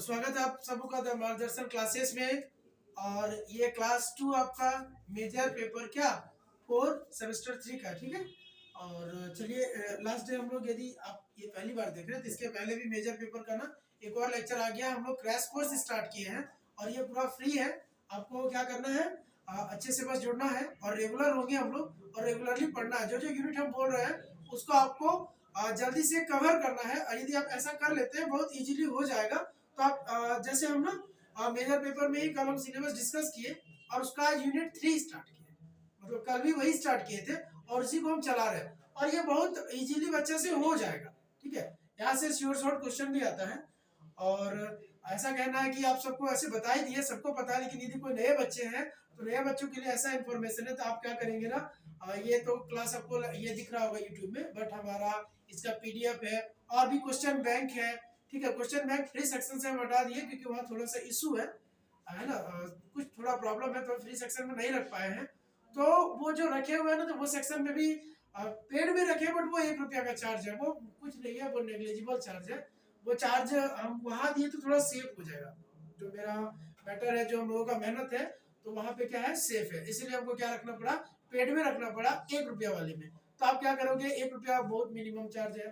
स्वागत है आप सबका द मार्गदर्शन क्लासेस में। और ये क्लास 2 आपका मेजर पेपर क्या 4 सेमेस्टर 3 का, ठीक है। और चलिए लास्ट डे हम लोग, यदि आप ये पहली बार देख रहे हैं तो इसके पहले भी मेजर पेपर का ना एक और लेक्चर आ गया। हम लोग क्रैश कोर्स स्टार्ट किए हैं और ये पूरा फ्री है। आपको क्या करना है, अच्छे से बस जुड़ना है और रेगुलर होंगे हम लोग और रेगुलरली पढ़ना है। जो जो यूनिट हम बोल रहे हैं उसको आपको जल्दी से कवर करना है। और यदि आप ऐसा कर लेते हैं बहुत इजीली हो जाएगा। तो आप जैसे हम ना मेजर पेपर में ही कल हम सिलेबस डिस्कस किए और उसका यूनिट 3 स्टार्ट किए, मतलब कल भी वही स्टार्ट किए थे और उसी को हम चला रहे हैं। और ये बहुत इजीली बच्चे से हो जाएगा, ठीक है। यहाँ से श्योर शॉर्ट क्वेश्चन भी आता है। और ऐसा कहना है कि आप सबको ऐसे बता ही दिए, सबको पता है, लेकिन यदि कोई नए बच्चे हैं तो नए बच्चों के लिए ऐसा इन्फॉर्मेशन है। तो आप क्या करेंगे ना, ये तो क्लास आपको ये दिख रहा होगा यूट्यूब में, बट हमारा इसका पीडीएफ है और भी क्वेश्चन बैंक है, ठीक है। क्वेश्चन बैंक फ्री सेक्शन से हम हटा दिए क्योंकि वहाँ थोड़ा सा इशू है ना, कुछ थोड़ा प्रॉब्लम है तो फ्री सेक्शन में नहीं रख पाए हैं। तो वो जो रखे हुए हैं ना, तो वो सेक्शन में भी पेड में रखे, बट वो 1 रुपया का चार्ज है, वो कुछ नहीं है, वो नेग्लिजिबल चार्ज है। वो चार्ज हम वहाँ दिए तो थोड़ा सेफ हो जाएगा। जो मेरा मैटर है, जो हम लोगों का मेहनत है, तो वहाँ पे क्या है, सेफ है। इसीलिए हमको क्या रखना पड़ा, पेड में रखना पड़ा 1 रुपया वाले में। तो आप क्या करोगे, 1 रुपया बहुत मिनिमम चार्ज है,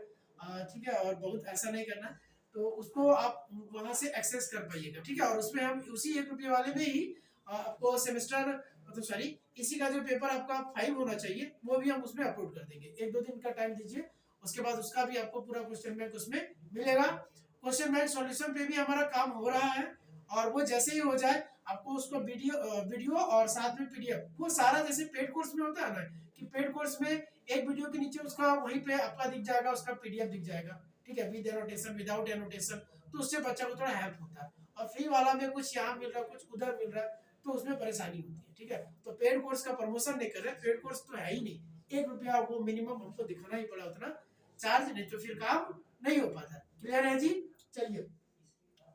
ठीक है, और बहुत ऐसा नहीं करना, तो उसको आप वहां से एक्सेस कर पाइएगा, ठीक है। और उसमें हम उसी 1 रुपये वाले में ही आपको सेमेस्टर, मतलब सॉरी, इसी का जो पेपर आपका 5 होना चाहिए वो भी हम उसमें अपलोड कर देंगे। 1-2 दिन का टाइम दीजिए, उसके बाद उसका भी आपको पूरा क्वेश्चन बैंक उसमें मिलेगा। क्वेश्चन बैंक सॉल्यूशन पे भी हमारा काम हो रहा है और वो जैसे ही हो जाए आपको उसको वीडियो और साथ में पीडीएफ, वो सारा जैसे पेड कोर्स में होता है ना, कि पेड कोर्स में एक वीडियो के नीचे उसका वहीं पे आपका दिख जाएगा, उसका पीडीएफ दिख जाएगा, ठीक है, विद एनोटेशन विदाउट एनोटेशन। तो उससे बच्चा को थोड़ा हेल्प होता है। और फ्री वाला में कुछ यहाँ मिल रहा है कुछ उधर मिल रहा है, तो उसमें परेशानी होती है, ठीक है। तो पेड कोर्स का प्रमोशन नहीं कर रहे, पेड कोर्स तो है ही नहीं। 1 रुपया वो मिनिमम हमको दिखाना ही पड़ा, उतना चार्ज नहीं तो फिर काम नहीं हो पाता। क्लियर है जी। चलिए,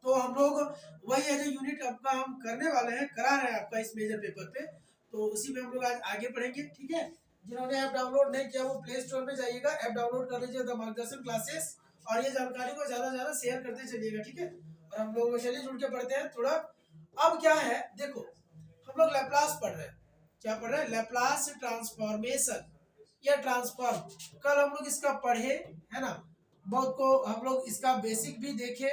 तो हम लोग वही है जो यूनिट आपका हम करने वाले हैं, करा रहे हैं आपका इस मेजर पेपर पे, तो उसी में हम लोग आज आगे बढ़ेंगे, ठीक है। जिन्होंने ऐप डाउनलोड नहीं किया वो प्ले स्टोर पे जाइएगा, ऐप डाउनलोड कर लीजिए द मार्गदर्शन क्लासेस, और ये जानकारी को ज्यादा से ज्यादा शेयर करते चलिएगा, ठीक है। और हम लोग चलिए जुड़ के पढ़ते हैं थोड़ा। अब क्या है देखो, हम लोग लैप्लास पढ़ रहे हैं। क्या पढ़ रहे हैं, लैप्लास ट्रांसफॉर्मेशन या ट्रांसफॉर्म। कल हम लोग इसका पढ़े है ना, बहुत को हम लोग इसका बेसिक भी देखे,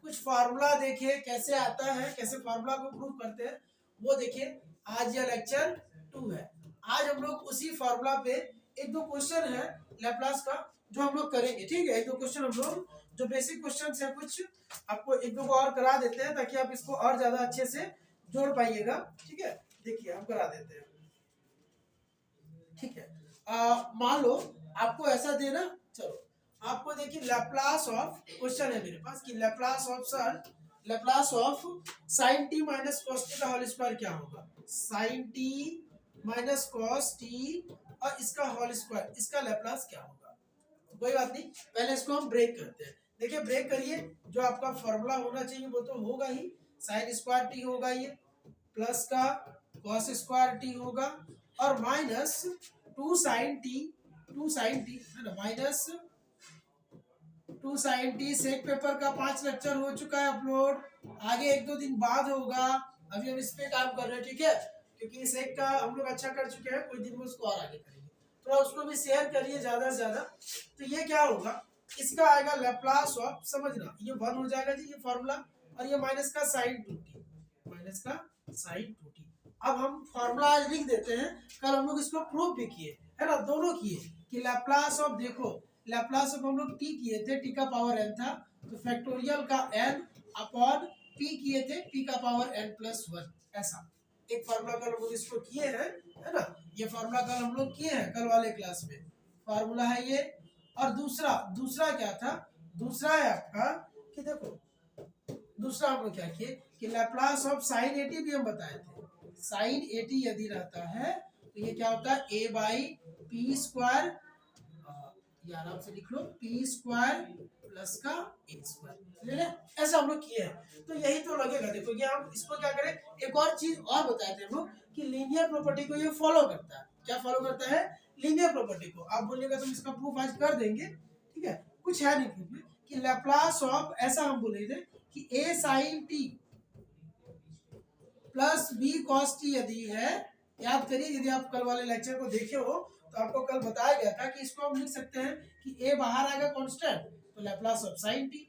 कुछ फार्मूला देखे कैसे आता है, कैसे फार्मूला को प्रूव करते हैं वो देखिए। आज यह लेक्चर 2 है। आज हम लोग उसी फार्मूला पे 1-2 क्वेश्चन है लैप्लास का जो हम लोग करेंगे, ठीक है। 1-2 क्वेश्चन हम लोग जो बेसिक क्वेश्चन है कुछ आपको 1-2 को और करा देते हैं ताकि आप इसको और ज्यादा अच्छे से जोड़ पाइएगा, ठीक है। देखिए हम करा देते हैं, ठीक है। मान लो आपको ऐसा देना, चलो आपको देखिए लैप्लास ऑफ, क्वेश्चन है मेरे पास कि Laplace of sir, Laplace of sin t minus cos t का होल स्क्वायर क्या होगा, sin t minus cos t और इसका होल स्क्वायर, इसका लैप्लास क्या होगा। तो कोई बात नहीं, पहले इसको हम ब्रेक करते हैं। देखिए ब्रेक करिए, जो आपका फॉर्मूला होना चाहिए वो तो होगा ही, sin स्क्वायर t होगा ये, प्लस का cos स्क्वायर t होगा और माइनस 2 sin t है ना, माइनस 2 sin t। सेक पेपर का 5 लेक्चर हो चुका है अपलोड, आगे 1-2 दिन बाद होगा। अभी हम इस पे काम कर रहे हैं, ठीक है, क्योंकि सेक का हम लोग अच्छा कर चुके हैं, कोई दिन में उसको और आगे करेंगे। थोड़ा उसको भी शेयर करिए ज्यादा से ज्यादा। तो ये क्या होगा, इसका आएगा लैप्लास ऑफ, समझना ये 1 हो जाएगा जी ये फॉर्मूला, और ये माइनस का sin 2t, माइनस का sin 2t। अब हम फॉर्मूला आज लिख देते हैं, कल हम लोग इसको प्रूव भी किए है ना, दोनों किए कि लैप्लास ऑफ, देखो लैप्लास ऑफ हम लोग t किए थे, t का पावर n था, तो फैक्टोरियल का n अपॉन p किए थे, p का पावर n प्लस 1। ऐसा एक फार्मूला कल हम लोग इसको किए हैं, है ना, ये फार्मूला कल हम लोग किए हैं, कल वाले क्लास में फार्मूला है ये। और दूसरा क्या था, दूसरा है आपका कि देखो, दूसरा हम लोग क्या किए कि लैप्लास ऑफ sin 80 भी हम बताए थे। sin 80 यदि रहता है तो ये क्या होता है, a बाई पी स्क्वायर, ये आराम से लिख लो, पी स्क्वायर प्लस का ए स्क्वायर, ऐसा हम लोग किए हैं। तो यही तो लगेगा, देखो ये हम इसको क्या करें, एक और चीज और बताए थे हम लोग कि लीनियर प्रॉपर्टी को ये फॉलो करता है। क्या फॉलो करता है, लीनियर प्रॉपर्टी को। आप बोलिएगा तो इसका प्रूफ आज कर देंगे, ठीक है, कुछ है नहीं प्रूफ में कि लैप्लास ऑफ, ऐसा हम बोले थे कि a sin t plus b cos t यदि है, याद करिए यदि आप कल वाले लेक्चर को देखे हो तो आपको कल बताया गया था कि इसको हम लिख सकते हैं कि a बाहर आएगा कांस्टेंट तो लैप्लास ऑफ sin t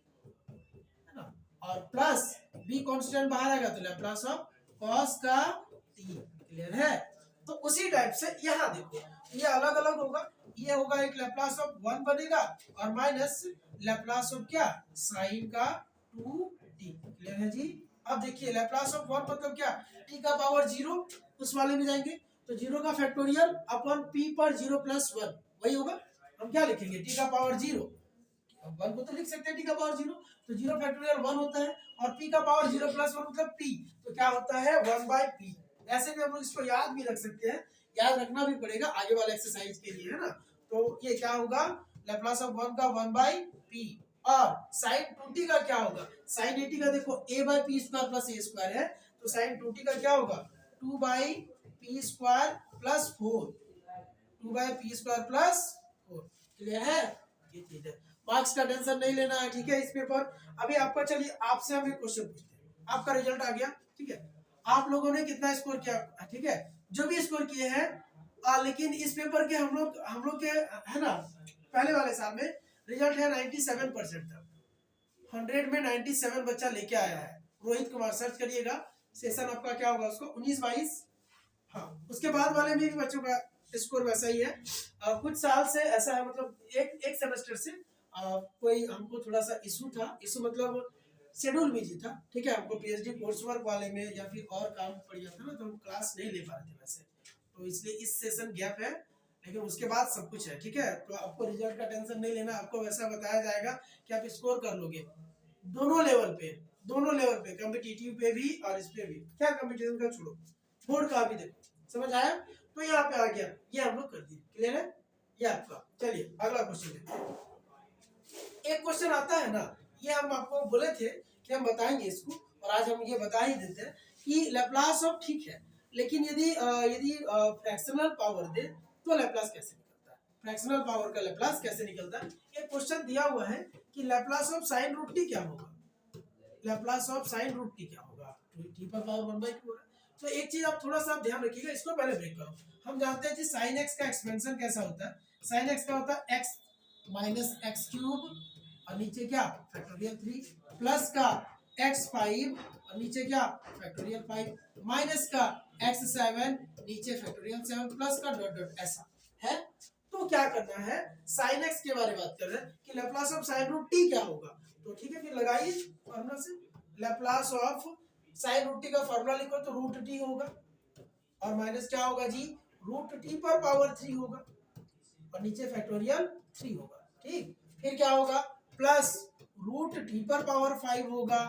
है ना, और प्लस b कांस्टेंट बाहर आएगा तो लैप्लास ऑफ cos का t। क्लियर है? तो उसी टाइप से यहाँ देखो ये अलग अलग होगा, ये होगा एक लैप्लास ऑफ 1 बनेगा और माइनस लैप्लास ऑफ क्या साइन का 2t। क्लियर है जी? अब देखिए लैप्लास ऑफ 1 मतलब क्या, t का पावर 0, उस वाले में जाएंगे तो 0 का फैक्टोरियल अपॉन p पर 0 प्लस 1 वही होगा। हम क्या लिखेंगे, t का पावर 0, 1 को तो लिख सकते हैं t का पावर 0, तो 0 फैक्टोरियल 1 होता है और p का पावर 0 प्लस 1 मतलब p, तो क्या होता है 1/p। ऐसे भी हम लोग इसको याद भी रख सकते हैं, याद रखना भी पड़ेगा आगे वाले एक्सरसाइज के लिए, है ना। तो ये क्या होगा, लैप्लास ऑफ 1 का 1/p और sin 2t का क्या होगा, sin 80 का देखो a/p square plus a square है, तो sin 2t का क्या होगा 2/p square plus 4, 2/p square plus 4। Clear है? ये चीज है, मार्क्स का टेंशन नहीं लेना है, ठीक है इस पेपर। अभी आपका चलिए आपसे हम एक क्वेश्चन पूछते हैं, आपका रिजल्ट आ गया, ठीक है, आप लोगों ने कितना स्कोर किया, ठीक है, जो भी स्कोर किए हैं, लेकिन इस पेपर के हम लोग के है ना पहले वाले साल में रिजल्ट है 97% था, 100 में 97 बच्चा लेके आया है। रोहित कुमार सर्च करिएगा, सेशन आपका क्या होगा उसको 19-22। हाँ, उसके बाद वाले में भी बच्चों का स्कोर वैसा ही है। कुछ साल से ऐसा है, मतलब एक सेमेस्टर से कोई हमको थोड़ा सा इशू था, इशू मतलब शेड्यूल बिजी था, ठीक है, हमको पीएचडी कोर्स वर्क वाले में या फिर और काम पड़ गया था ना, तो हम क्लास नहीं ले पा रहे थे वैसे, तो इसलिए इस सेशन गैप है, लेकिन उसके बाद सब कुछ है, ठीक है। तो आपको रिजल्ट का टेंशन नहीं लेना, आपको वैसा बताया जाएगा कि आप स्कोर कर लोगे दोनों लेवल पे, कॉम्पिटिटिव पे भी और इस पे भी, क्या कॉम्पिटिशन का छोड़ो, बोर्ड का भी देखो, समझ आया? तो यहाँ पे आ गया, ये हम लोग कर दिए। क्लियर है ये आपका? चलिए अगला क्वेश्चन है, एक क्वेश्चन आता है ना, ये हम आपको बोले थे कि हम बताएंगे इसको, और आज हम ये बता ही देते हैं कि लैप्लास ऑफ, ठीक है, लेकिन यदि फ्रैक्शनल पावर दे तो लैप्लास कैसे निकलता है, फ्रैक्शनल पावर का लैप्लास कैसे निकलता है। एक क्वेश्चन दिया हुआ है कि Laplace of sin root t क्या होगा, Laplace of sin root t क्या होगा, टी पर पावर 1/2 है। तो एक चीज आप थोड़ा सा ध्यान रखिएगा, इसको पहले ब्रेक करो। हम जानते हैं कि sin x का एक्सपेंशन कैसा होता है, sin x का होता है x माइनस एक्स क्यूब और नीचे क्या फैक्टोरियल 3 प्लस का x5 और नीचे क्या फैक्टोरियल 5 माइनस का x7 नीचे फैक्टोरियल 7 प्लस का डॉट डॉट, ऐसा है। तो क्या करना है, sin x के बारे में बात कर रहे हैं कि Laplace of sin root t क्या होगा, तो ठीक है, फिर लगाइए फॉर्मूला से, Laplace of sin root t का फॉर्मूला लिखो तो रूट t होगा और माइनस क्या होगा जी, रूट t पर पावर 3 होगा और नीचे फैक्टोरियल 3 होगा, ठीक। फिर क्या होगा, प्लस रूट t पर पावर 5 होगा,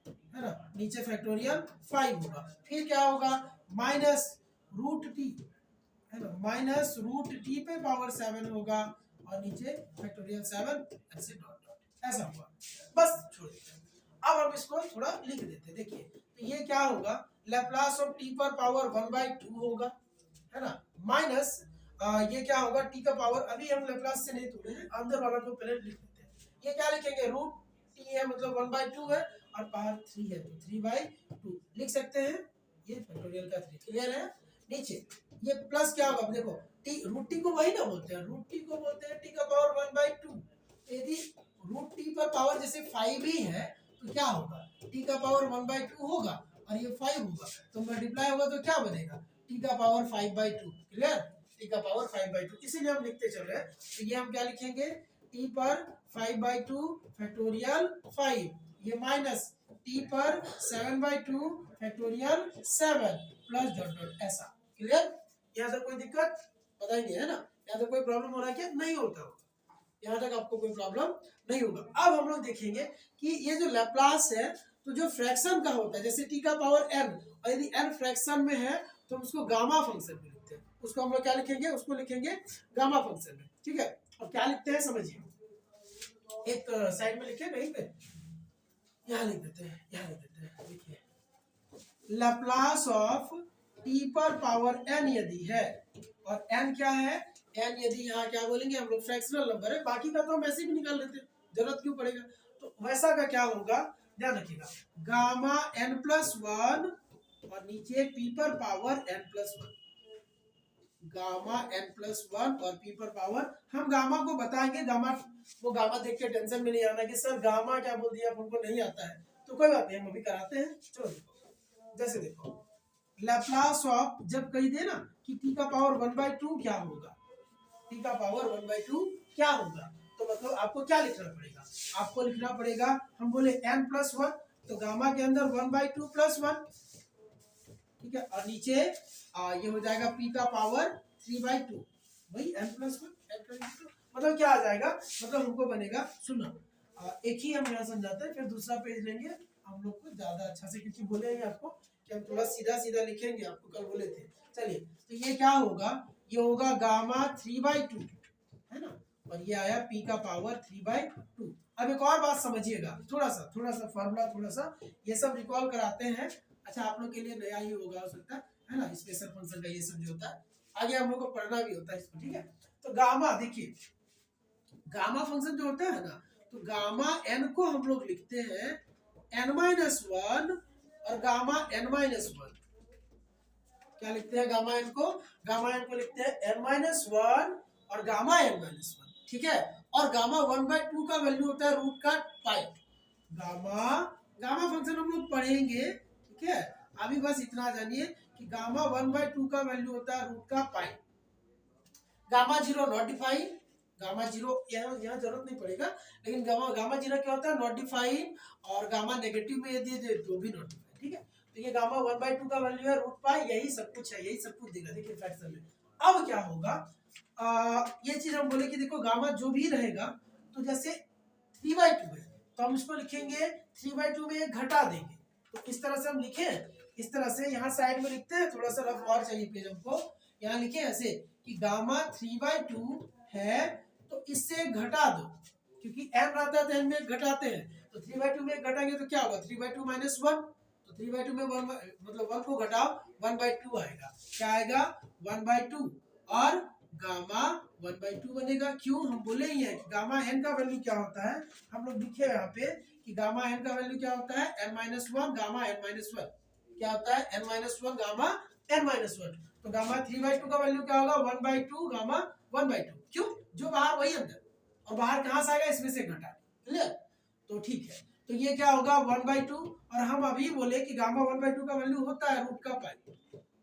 है ना, नीचे फैक्टोरियल 5 होगा। फिर क्या होगा, माइनस रूट t, है ना, माइनस रूट t पे पावर 7 होगा और नीचे फैक्टोरियल 7, ऐसे डॉट डॉट, ऐसा होगा। बस छोड़ देते हैं, अब हम इसको थोड़ा लिख देते हैं। देखिए तो ये क्या होगा, लैप्लास ऑफ t पर पावर 1/2 होगा, है ना, माइनस ये क्या होगा, t का पावर, अभी हम लैप्लास से नहीं तोड़े हैं, अंदर वाला को पहले लिख देते हैं। ये क्या लिखेंगे, रूट t है मतलब 1/2 है और पावर 3 है तो 3/2 लिख सकते हैं, ये फैक्टोरियल का 3। क्लियर है? नीचे ये प्लस क्या होगा, देखो t, रूट t को वही ना बोलते हैं, रूट t को बोलते हैं t का पावर 1/2। यदि रूट t पर पावर जैसे 5 ही है तो क्या होगा, t का पावर 1/2 होगा और ये 5 होगा तो मल्टीप्लाई होगा तो क्या बनेगा, t का पावर 5/2। क्लियर, t का पावर 5/2, इसीलिए हम लिखते चल रहे हैं। तो ये हम क्या लिखेंगे, t पर 5/2 फैक्टोरियल 5, ये माइनस t पर 7/2 फैक्टोरियल 7 प्लस डॉट डॉट, ऐसा। क्लियर? यहाँ तक कोई दिक्कत बताइए, है ना, यहाँ तक कोई प्रॉब्लम हो रहा है क्या, नहीं होता होगा, यहाँ तक आपको कोई प्रॉब्लम नहीं होगा। अब हम लोग देखेंगे कि ये जो लैप्लास है, तो जो फ्रैक्शन का होता है, जैसे t का पावर n और यदि n फ्रैक्शन में है तो हम उसको गामा फंक्शन में लिखते हैं, उसको हम लोग क्या लिखेंगे, उसको लिखेंगे गामा फंक्शन में, ठीक है। और क्या लिखते हैं समझिए, एक साइड में लिखे कहीं पे, यहाँ लिख देते हैं, यहाँ लिख देते हैं, देखिए लैप्लास ऑफ t पर पावर n यदि है, और n क्या है, n यदि यहाँ क्या बोलेंगे हम लोग फ्रैक्शनल नंबर है, बाकी का तो हम ऐसे भी निकाल लेते हैं, जरूरत क्यों पड़ेगा। तो वैसा का क्या होगा, ध्यान रखिएगा, गामा n प्लस वन और नीचे p पर power n plus one, gamma n plus one और p पर पावर, हम गामा को बताएंगे, गामा वो गामा देख के टेंशन में नहीं आना कि सर गामा क्या बोल दिया, हमको नहीं आता है, तो कोई बात नहीं, हम अभी कराते हैं। चलो देखो, जैसे देखो लैप्लास ऑफ, जब कही दे ना कि t का पावर 1/2 क्या होगा, t का पावर 1/2 क्या होगा, तो मतलब आपको क्या लिखना पड़ेगा, आपको लिखना पड़ेगा, हम बोले n प्लस वन, तो गामा के अंदर 1/2 प्लस वन, ठीक है, और नीचे ये हो जाएगा p का पावर 3/2, वही n प्लस वन, मतलब क्या आ जाएगा, मतलब हमको बनेगा, सुनो एक ही हम यहाँ समझाते हैं, फिर दूसरा पेज लेंगे हम लोग को ज्यादा अच्छा से, क्योंकि बोले हैं आपको कि हम थोड़ा सीधा सीधा लिखेंगे, आपको कल बोले थे। चलिए, तो ये क्या होगा, ये होगा गामा 3/2, है ना, और ये आया p का पावर 3/2। अब एक और बात समझिएगा, थोड़ा सा फॉर्मूला, थोड़ा सा ये सब रिकॉल कराते हैं, अच्छा आप लोग के लिए नया ही होगा हो सकता है ना, स्पेशल फंक्शन का ये सब जो होता है, आगे हम लोग को पढ़ना भी होता है इसको, ठीक है। तो गामा, देखिए गामा फंक्शन जो होता है ना, तो गामा n को हम लोग लिखते हैं n-1 और गामा n-1, क्या लिखते हैं गामा n को, गामा n को लिखते हैं n-1 और गामा n-1, ठीक है, और गामा 1/2 का वैल्यू होता है रूट का पाई, गामा फंक्शन हम लोग पढ़ेंगे, ठीक है, अभी बस इतना जानिए कि गामा 1/2 का वैल्यू होता है रूट का pi, gamma zero not define, gamma zero यहाँ जरूरत नहीं पड़ेगा, लेकिन गामा जीरो क्या होता है, नॉट डिफाइन, और गामा नेगेटिव में यदि दे तो भी नॉट डिफाइन, ठीक है। तो ये गामा 1/2 का वैल्यू है रूट पाई, यही सब कुछ है, यही सब कुछ देगा, देखिए फ्रैक्शन में। अब क्या होगा, ये चीज हम बोले कि देखो गामा जो भी रहेगा, तो जैसे 3/2 है, तो हम इसको लिखेंगे 3/2 में घटा देंगे, तो इस तरह से हम लिखे, इस तरह से यहाँ साइड में लिखते हैं, थोड़ा सा रफ और चाहिए पेज हमको, यहाँ लिखे ऐसे कि गामा 3/2 है, तो इससे घटा दो, क्योंकि n रहता है तो n में घटाते हैं, तो 3/2 में घटाएंगे तो क्या होगा, 3/2 माइनस 1, तो 3/2 में 1 मतलब 1 को घटाओ 1/2 आएगा, क्या आएगा 1/2, और गामा 1/2 बनेगा, क्यों, हम बोले ही है कि गामा n का वैल्यू क्या होता है, हम लोग लिखे यहाँ पे कि गामा n का वैल्यू क्या होता है n-1 गामा n-1, क्या होता है n-1 गामा n-1, तो गामा 3/2 का वैल्यू क्या होगा 1/2 गामा 1/2, क्यों, जो बाहर वही अंदर, और बाहर कहां से आएगा, इसमें से घटा, क्लियर, तो ठीक है, तो ये क्या होगा 1/2, और हम अभी बोले कि गामा 1/2 का वैल्यू होता है रूट का पाई,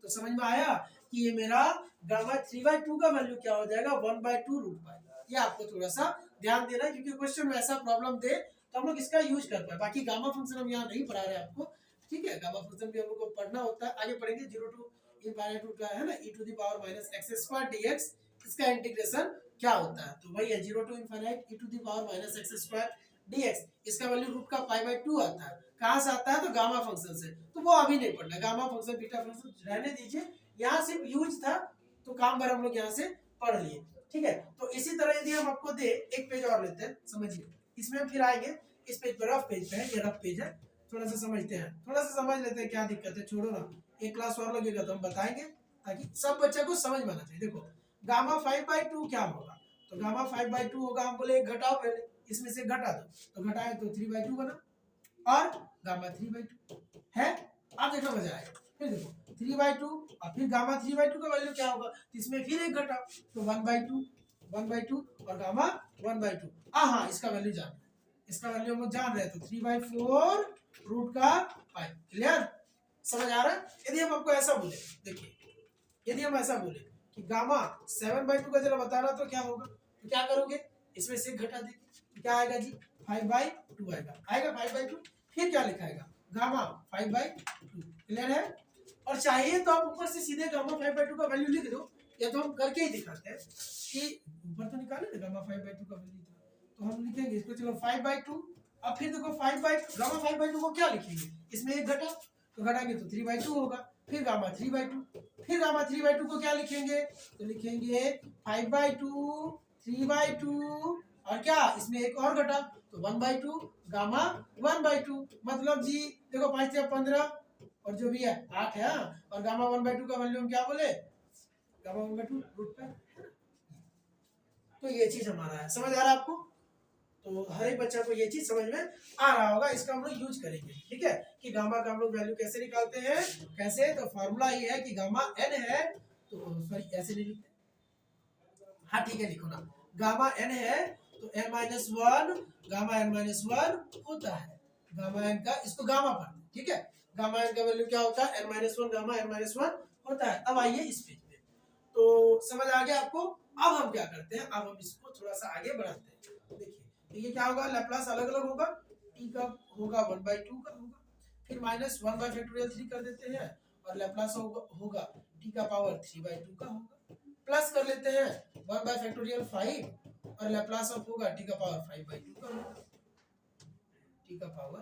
तो समझ में आया कि ये मेरा गामा 3/2 का वैल्यू क्या हो जाएगा 1/2 रूट पाई, ये आपको थोड़ा सा ध्यान देना है, क्योंकि क्वेश्चन में ऐसा प्रॉब्लम दे तो हम लोग इसका यूज कर पाए, बाकी गामा फंक्शन हम यहाँ नहीं पढ़ा रहे आपको, ठीक है, गामा फंक्शन भी हम लोग को पढ़ना होता है, आगे पढ़ेंगे 0 to इनफाइनाइट रूट का है ना e⁻⁻x² dx, इसका इंटीग्रेशन क्या होता है, तो वही है 0 to इनफाइनाइट e⁻⁻x² dx, इसका वैल्यू रूट का पाई/2 आता है, कहां से आता है, तो गामा फंक्शन से, तो वो अभी नहीं पढ़ना, गामा फंक्शन बीटा फंक्शन रहने दीजिए, यहाँ सिर्फ यूज था, तो काम भर हम लोग यहाँ से पढ़ लिए, ठीक है। तो इसी तरह यदि हम आपको दे, एक पेज और लेते हैं, समझिए, इसमें हम फिर आएंगे, इस पेज पर रफ पेज पे है, ये रफ पेज है, थोड़ा सा समझते हैं, थोड़ा सा समझ लेते हैं क्या दिक्कत है, छोड़ो ना, एक क्लास और लगेगा तो हम बताएंगे, ताकि सब बच्चे को समझ में आना चाहिए। देखो गामा 5/2 क्या होगा, तो गामा 5/2 होगा, हम बोले घटाओ पहले, इसमें से घटा दो, तो घटाए तो 3/2 बना, और गामा 3/2 है, अब देखो मजा आएगा, फिर देखो 3/2 और फिर गामा 3/2 का वैल्यू क्या होगा, तो इसमें फिर एक घटाओ, तो 1/2 और गामा 1/2, हाँ इसका वैल्यू जान, इसका वैल्यू हम लोग जान रहे हैं, तो 3/4 रूट का पाई, क्लियर, समझ आ रहा है। यदि हम आपको ऐसा बोले, देखिए यदि हम ऐसा बोले कि गामा 7/2 का जरा बताना, तो क्या होगा, तो क्या करोगे, इसमें से घटा देंगे, तो क्या आएगा जी 5/2 आएगा 5/2, फिर क्या लिखाएगा गामा 5/2, क्लियर है, और चाहिए तो आप ऊपर से सीधे गामा 5/2 का वैल्यू लिख दो, या तो हम करके ही दिखाते हैं कि ऊपर तो निकाले ना गामा 5/2 का वैल्यू, तो हम लिखेंगे इसको, चलो 5/2, अब फिर देखो गामा 5/2 को क्या लिखेंगे, इसमें एक घटा, तो घटाएंगे तो 3/2 होगा, फिर गामा 3/2, फिर गामा 3/2 को क्या लिखेंगे, तो लिखेंगे 5/2 3/2, और क्या इसमें एक और घटा, तो 1/2 गामा 1/2, मतलब जी देखो 5 से 15 और जो भी है 8 है, और गामा 1/2 का वैल्यू हम क्या बोले, गामा 1/2 रूट पे, तो ये चीज हमारा है, समझ आ रहा है आपको, तो हर एक बच्चा को ये चीज समझ में आ रहा होगा, इसका हम लोग यूज करेंगे। ठीक है, कि गामा का हम लोग वैल्यू कैसे निकालते हैं, कैसे, तो फॉर्मूला ये है कि गामा n है, तो सॉरी ऐसे नहीं लिखते, हाँ ठीक है लिखो ना, गामा n है तो n-1 गामा n-1 होता है, गामा n का, इसको गामा पढ़ते हैं। ठीक है, गामा n का वैल्यू क्या होता है, n-1 गामा n-1 होता है। अब आइए इस पेज पे, तो समझ आ गया आपको। अब हम क्या करते हैं, अब हम इसको थोड़ा सा आगे बढ़ाते हैं। देखिए तो ये क्या होगा, लैप्लास अलग अलग होगा, t का होगा 1/2 का होगा, फिर -1/3 कर देते हैं, और लैप्लास होगा t का पावर 3/2 का होगा, प्लस कर लेते हैं 1/5 और लैप्लास ऑफ होगा t का पावर 5/2 का होगा, t का पावर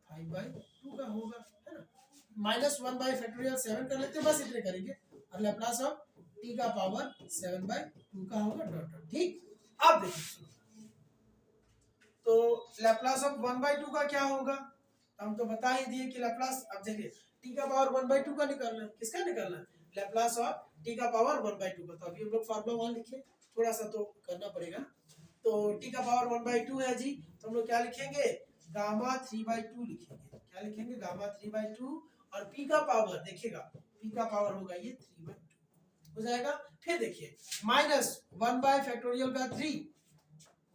5/2 का होगा, है ना। -1/7 कर लेते हैं, बस इतने करेंगे, और लैप्लास ऑफ t का पावर 7/2 का होगा, डॉट डॉट। ठीक, अब देखिए तो लैप्लास ऑफ 1/2 का क्या होगा, हम तो बता ही दिए कि लैप्लास, अब देखिए t का पावर 1/2 का निकालना है, किसका निकालना है, लैप्लास ऑफ t का पावर 1/2 का। तो अभी हम लोग फार्मूला वहां लिखे, थोड़ा सा तो करना पड़ेगा। तो t का पावर 1/2 है जी, तो हम लोग क्या लिखेंगे, गामा 3/2 लिखेंगे। क्या लिखेंगे, गामा 3/2, और p का पावर देखिएगा, p का पावर होगा ये 3/2 हो जाएगा। फिर देखिए -1/3 का 3,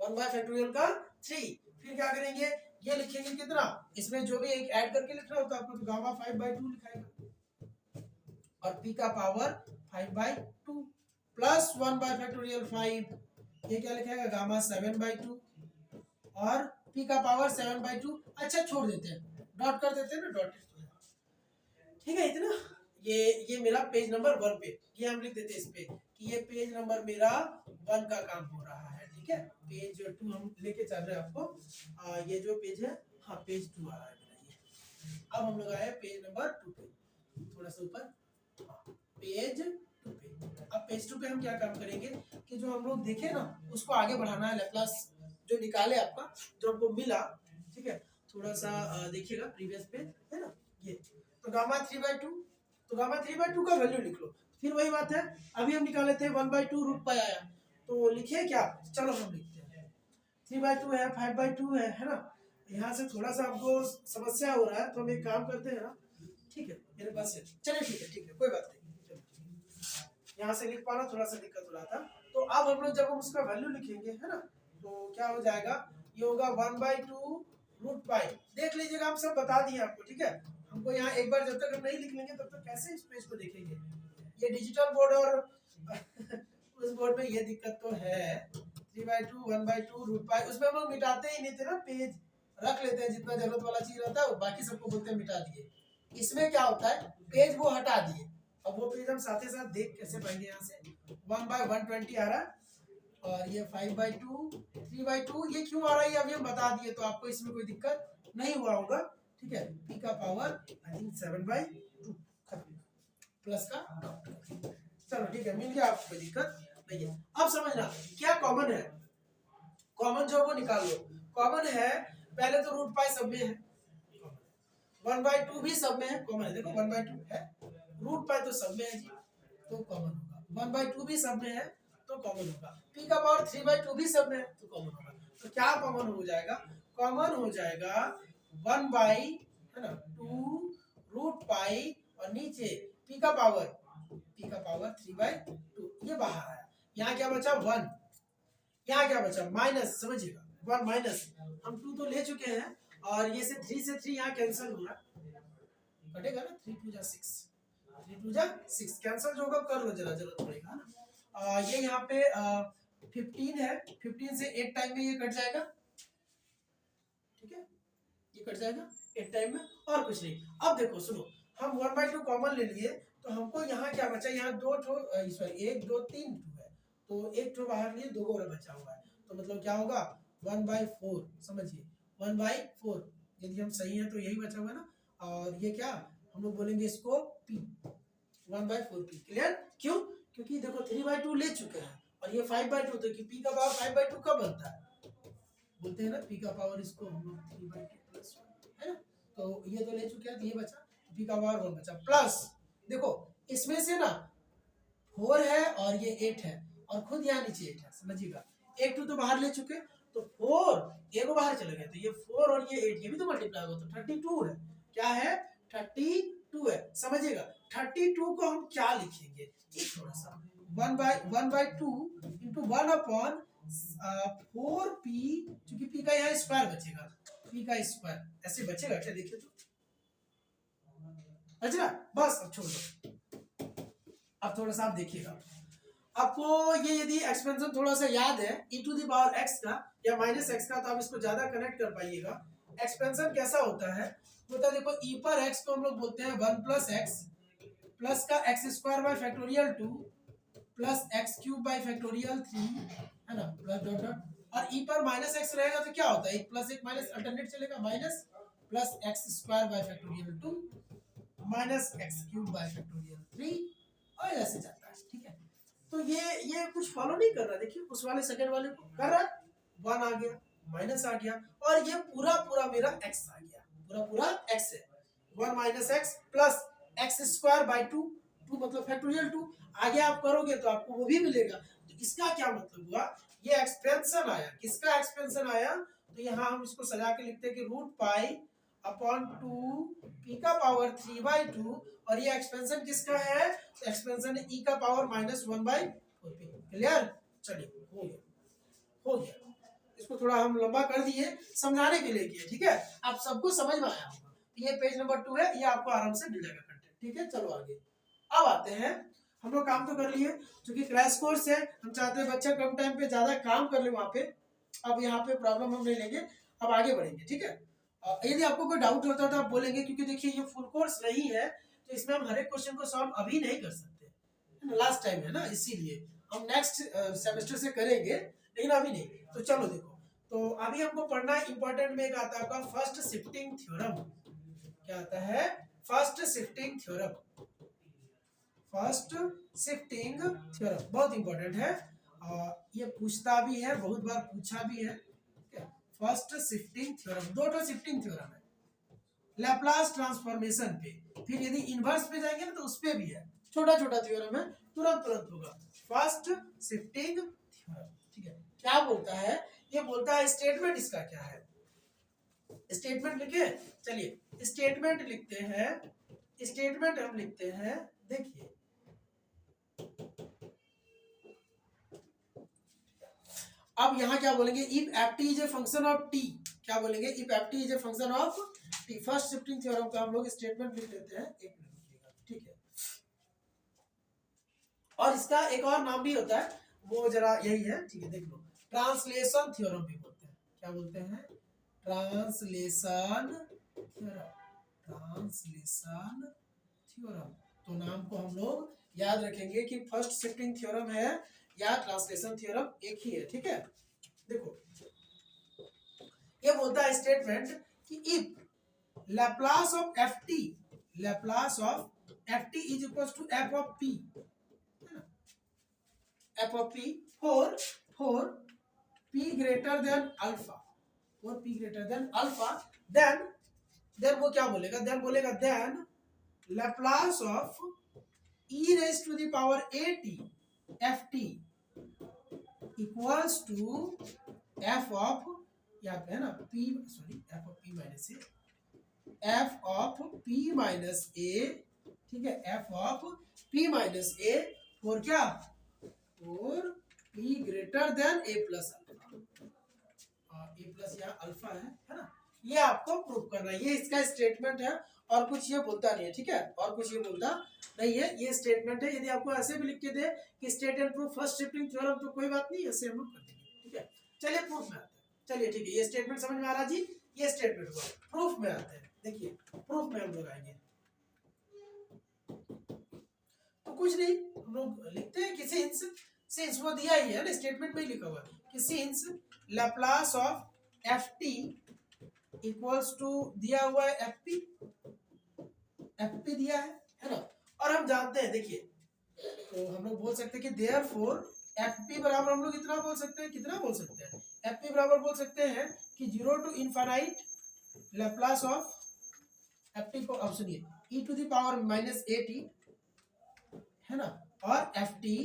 1/3 का 3, फिर क्या करेंगे, ये लिखेंगे कितना, इसमें जो भी एक ऐड करके लिखना होता है आपको, तो गामा 5/2 लिखाएगा, और p का पावर 5/2 प्लस 1/5, ये क्या लिखेगा, गामा 7/2, और p का पावर 7/2, अच्छा छोड़ देते हैं, डॉट कर देते हैं ना, डॉट। ठीक है इतना, ये मेरा पेज नंबर 1 पे, ये हम लिख देते हैं इस पे कि ये पेज नंबर मेरा 1 का काम हो रहा है। ठीक है, पेज 2 हम लेके चल रहे हैं आपको, ये जो पेज है, हाँ पेज 2 आ रहा है मेरा ये। अब हम लोग आए पेज नंबर 2 पे, थोड़ा सा ऊपर, पेज 2 पे। अब पेज 2 पे हम क्या काम करेंगे कि जो हम लोग देखे ना उसको आगे बढ़ाना है, लैप्लास जो निकाले आपका, जो हमको मिला। ठीक है, थोड़ा सा देखिएगा प्रीवियस पे, है ना, ये तो गामा 3/2, तो गामा 3/2 का वैल्यू लिख लो। फिर वही बात है, अभी हम निकाले थे 1/2 रूट पाई आया, तो लिखिए क्या, चलो हम लिखते हैं 3/2 है, 5/2 है ना। यहाँ से थोड़ा सा आपको समस्या हो रहा है, तो हम एक काम करते हैं ना, ठीक है मेरे पास है, चलिए ठीक है कोई बात नहीं, यहाँ से लिख पाना थोड़ा सा दिक्कत हो रहा था। तो अब हम लोग जब हम उसका वैल्यू लिखेंगे, है ना, तो क्या हो जाएगा, ये होगा 1/2 रूट पाई, देख लीजिएगा हम सब बता दिए आपको। ठीक है, हमको यहाँ एक बार जब तक हम नहीं लिख लेंगे तब तक कैसे इस पेज को देखेंगे, ये डिजिटल बोर्ड और उस बोर्ड में ये दिक्कत तो है। 3/2 1/2 रूट पाई, उसमें हम लोग मिटाते ही नहीं थे ना, पेज रख लेते हैं जितना जरूरत वाला चीज रहता है, बाकी सबको बोलते हैं मिटा दिए। इसमें क्या होता है, पेज वो हटा दिए, अब वो पेज हम साथ ही साथ देख कैसे पाएंगे, यहाँ से 1/120 आ रहा है, और ये 5/2 3/2 ये क्यों आ रहा है अभी हम बता दिए, तो आपको इसमें कोई दिक्कत नहीं हुआ होगा। ठीक है, p का पावर आई थिंक 7/2 प्लस का डॉट, चलो ठीक है, मिल गया, आपको कोई दिक्कत नहीं है। अब समझना क्या कॉमन है, कॉमन जो वो निकाल लो। कॉमन है, पहले तो रूट पाई सब में है, 1/2 भी सब में है, कॉमन है, देखो 1/2 है, रूट पाई तो सब में है जी, तो कॉमन होगा, 1/2 भी सब में है तो कॉमन होगा, p का पावर 3/2 भी सब में है तो कॉमन होगा। तो क्या कॉमन हो जाएगा, कॉमन हो जाएगा 1/2 रूट पाई, और नीचे p का पावर 3/2, ये बाहर आया, यहाँ क्या बचा 1, यहाँ क्या बचा माइनस, समझिएगा 1 माइनस, हम 2 तो ले चुके हैं, और ये से 3 से 3 यहाँ कैंसिल हो रहा कटेगा ना, 3 2 6, 3 2 6 कैंसिल जो होगा कर लो, जरा जरूरत पड़ेगा ना। ये यहाँ पे 15 है, 15 से 8 टाइम में ये कट जाएगा, ठीक है ये कट जाएगा 8 टाइम में, और कुछ नहीं। अब देखो सुनो, हम 1/2 कॉमन ले लिए, तो हमको यहाँ क्या बचा, यहाँ 2 ठो सॉरी 1 2 3 ठो है, तो एक ठो बाहर लिए, 2 और बचा हुआ है, तो मतलब क्या होगा 1/4, समझिए 1/4, यदि हम सही है तो यही बचा हुआ है ना, और ये क्या हम लोग बोलेंगे इसको p, 1/4 p, क्लियर, क्यों, क्योंकि देखो 3/2 ले चुके हैं, और ये 5/2, तो कि p का पावर 5/2 कब बनता है, बोलते हैं ना p का पावर, इसको हम लोग 3/2 प्लस 1 है ना, तो ये तो ले चुके हैं, तो ये बचा p का पावर 1 बचा, प्लस देखो इसमें से ना 4 है और ये 8 है, और खुद यहाँ नीचे 8 है, समझिएगा 1 2 तो बाहर ले चुके, तो 4 ये को बाहर चले गए, तो ये 4 और ये 8 ये भी तो मल्टीप्लाई होगा, तो 32 है। क्या है? 32 है। समझिएगा 32 को हम क्या लिखेंगे, ये थोड़ा सा 1/2 इंटू 1/4p, क्योंकि p का यहाँ स्क्वायर बचेगा, p का स्क्वायर ऐसे बचेगा क्या, देखिए तो अच्छा बस। अब छोड़ दो, अब थोड़ा सा आप देखिएगा, आपको ये यदि एक्सपेंशन थोड़ा सा याद है e to the power x का या माइनस x का, तो आप इसको ज्यादा कनेक्ट कर पाइएगा। एक्सपेंशन कैसा होता है, देखो e पर x को हम लोग बोलते हैं 1 प्लस x प्लस का x square by factorial 2 plus x cube by factorial 3, है ना, प्लस डॉट डॉट, और e पर माइनस x रहेगा तो क्या होता है, एक प्लस एक माइनस अल्टरनेट चलेगा, minus plus x square by factorial 2 minus x cube by factorial 3, और ऐसे जाता है। ठीक है, तो ये कुछ फॉलो नहीं कर रहा, देखिए उस वाले सेकंड वाले को कर रहा है, 1 आ गया, माइनस आ गया, और ये पूरा पूरा मेरा x आ गया, पूरा पूरा x है, 1 minus x plus x square by 2, 2 मतलब फैक्टोरियल 2, आगे आप करोगे तो आपको वो भी मिलेगा। तो इसका क्या मतलब हुआ, ये एक्सपेंशन आया, किसका एक्सपेंशन आया, तो यहाँ हम इसको सजा के लिखते हैं कि रूट पाई अपॉन 2 p का पावर 3/2, और ये एक्सपेंशन किसका है, एक्सपेंशन है e का पावर -1/4p। क्लियर, चलिए हो गया, हो गया, इसको थोड़ा हम लंबा कर दिए समझाने के लिए किए। ठीक है, आप सबको समझ में आया होगा, ये पेज नंबर 2 है, ये आपको आराम से मिल जाएगा कंटेंट। ठीक है, चलो आगे। अब आते हैं, हम लोग काम तो कर लिए, क्योंकि क्रैश कोर्स है, हम चाहते हैं बच्चा कम टाइम पे ज्यादा काम कर ले वहाँ पे। अब यहाँ पे प्रॉब्लम हम नहीं लेंगे, अब आगे बढ़ेंगे। ठीक है, यदि आपको कोई डाउट होता है तो आप बोलेंगे, क्योंकि देखिए ये फुल कोर्स नहीं है, तो इसमें हम हर एक क्वेश्चन को सॉल्व अभी नहीं कर सकते, लास्ट टाइम है ना, इसीलिए हम नेक्स्ट सेमेस्टर से करेंगे, लेकिन अभी नहीं। तो चलो देखो, तो अभी हमको पढ़ना इंपॉर्टेंट में एक आता है आपका फर्स्ट शिफ्टिंग थ्योरम। क्या आता है, first shifting theorem, first shifting theorem बहुत इंपॉर्टेंट है, ये पूछता भी है, बहुत बार पूछा भी है। फर्स्ट शिफ्टिंग थ्योरम, दो तो शिफ्टिंग थ्योरम है, लैप्लास ट्रांसफॉर्मेशन पे, फिर यदि इनवर्स पे जाएंगे ना तो उस पे भी है, छोटा छोटा थ्योरम है, तुरंत तुरंत होगा। फर्स्ट शिफ्टिंग थ्योरम, ठीक है, क्या बोलता है, ये बोलता है स्टेटमेंट इसका क्या है, स्टेटमेंट लिखे, चलिए स्टेटमेंट लिखते हैं, स्टेटमेंट हम लिखते हैं, देखिए अब यहाँ क्या बोलेंगे, if F T is a function of T, क्या बोलेंगे, if F T is a function of T. First shifting theorem का हम लोग स्टेटमेंट लिख लेते हैं, एक मिनट रुकिएगा, ठीक है। और इसका एक और नाम भी होता है, वो जरा यही है, ठीक है, देख लो, ट्रांसलेशन थ्योरम भी बोलते हैं, क्या बोलते हैं, ट्रांसलेशन थ्योरम, ट्रांसलेशन थ्योरम। तो नाम को हम लोग याद रखेंगे कि फर्स्ट शिफ्टिंग थ्योरम है या ट्रांसलेशन थ्योरम एक ही है। ठीक है, देखो ये बोलता है स्टेटमेंट कि if Laplace of F t, Laplace of F T is equal to F of p, f of p for p greater than alpha, for p greater than alpha, then वो क्या बोलेगा, देन बोलेगा then Laplace of e raised to the power at ft equals to f of, यहाँ पे है ना p, sorry f of p minus a, f of p minus a, ठीक है, f of p minus a for क्या, for p greater than a plus alpha, a plus यहाँ alpha है ना, ये आपको प्रूव करना है, ये इसका स्टेटमेंट है, और कुछ ये बोलता नहीं है। ठीक है, और कुछ ये बोलता नहीं है, ये स्टेटमेंट है। यदि आपको ऐसे भी लिख के दे कि state and proof first shifting theorem, तो कोई बात नहीं, ऐसे हम लोग कर देंगे। ठीक है, चलिए प्रूफ में आते हैं, चलिए ठीक है, ये स्टेटमेंट समझ में आ रहा जी, ये स्टेटमेंट हुआ, प्रूफ में आते हैं। देखिए प्रूफ में हम लोग आएंगे, तो कुछ नहीं, हम लोग लिखते हैं कि सिंस वो दिया ही है ना, स्टेटमेंट में ही लिखा हुआ है कि since Laplace of F t equals to दिया हुआ है एफ पी दिया है ना, और हम जानते हैं, देखिए तो हम लोग बोल सकते हैं कि देयरफॉर एफ पी बराबर, हम लोग इतना बोल सकते हैं, कितना बोल सकते हैं, एफ पी बराबर बोल सकते हैं कि 0 to infinite Laplace of F t को, अब सुनिए, e to the power minus a t, है ना, और एफ टी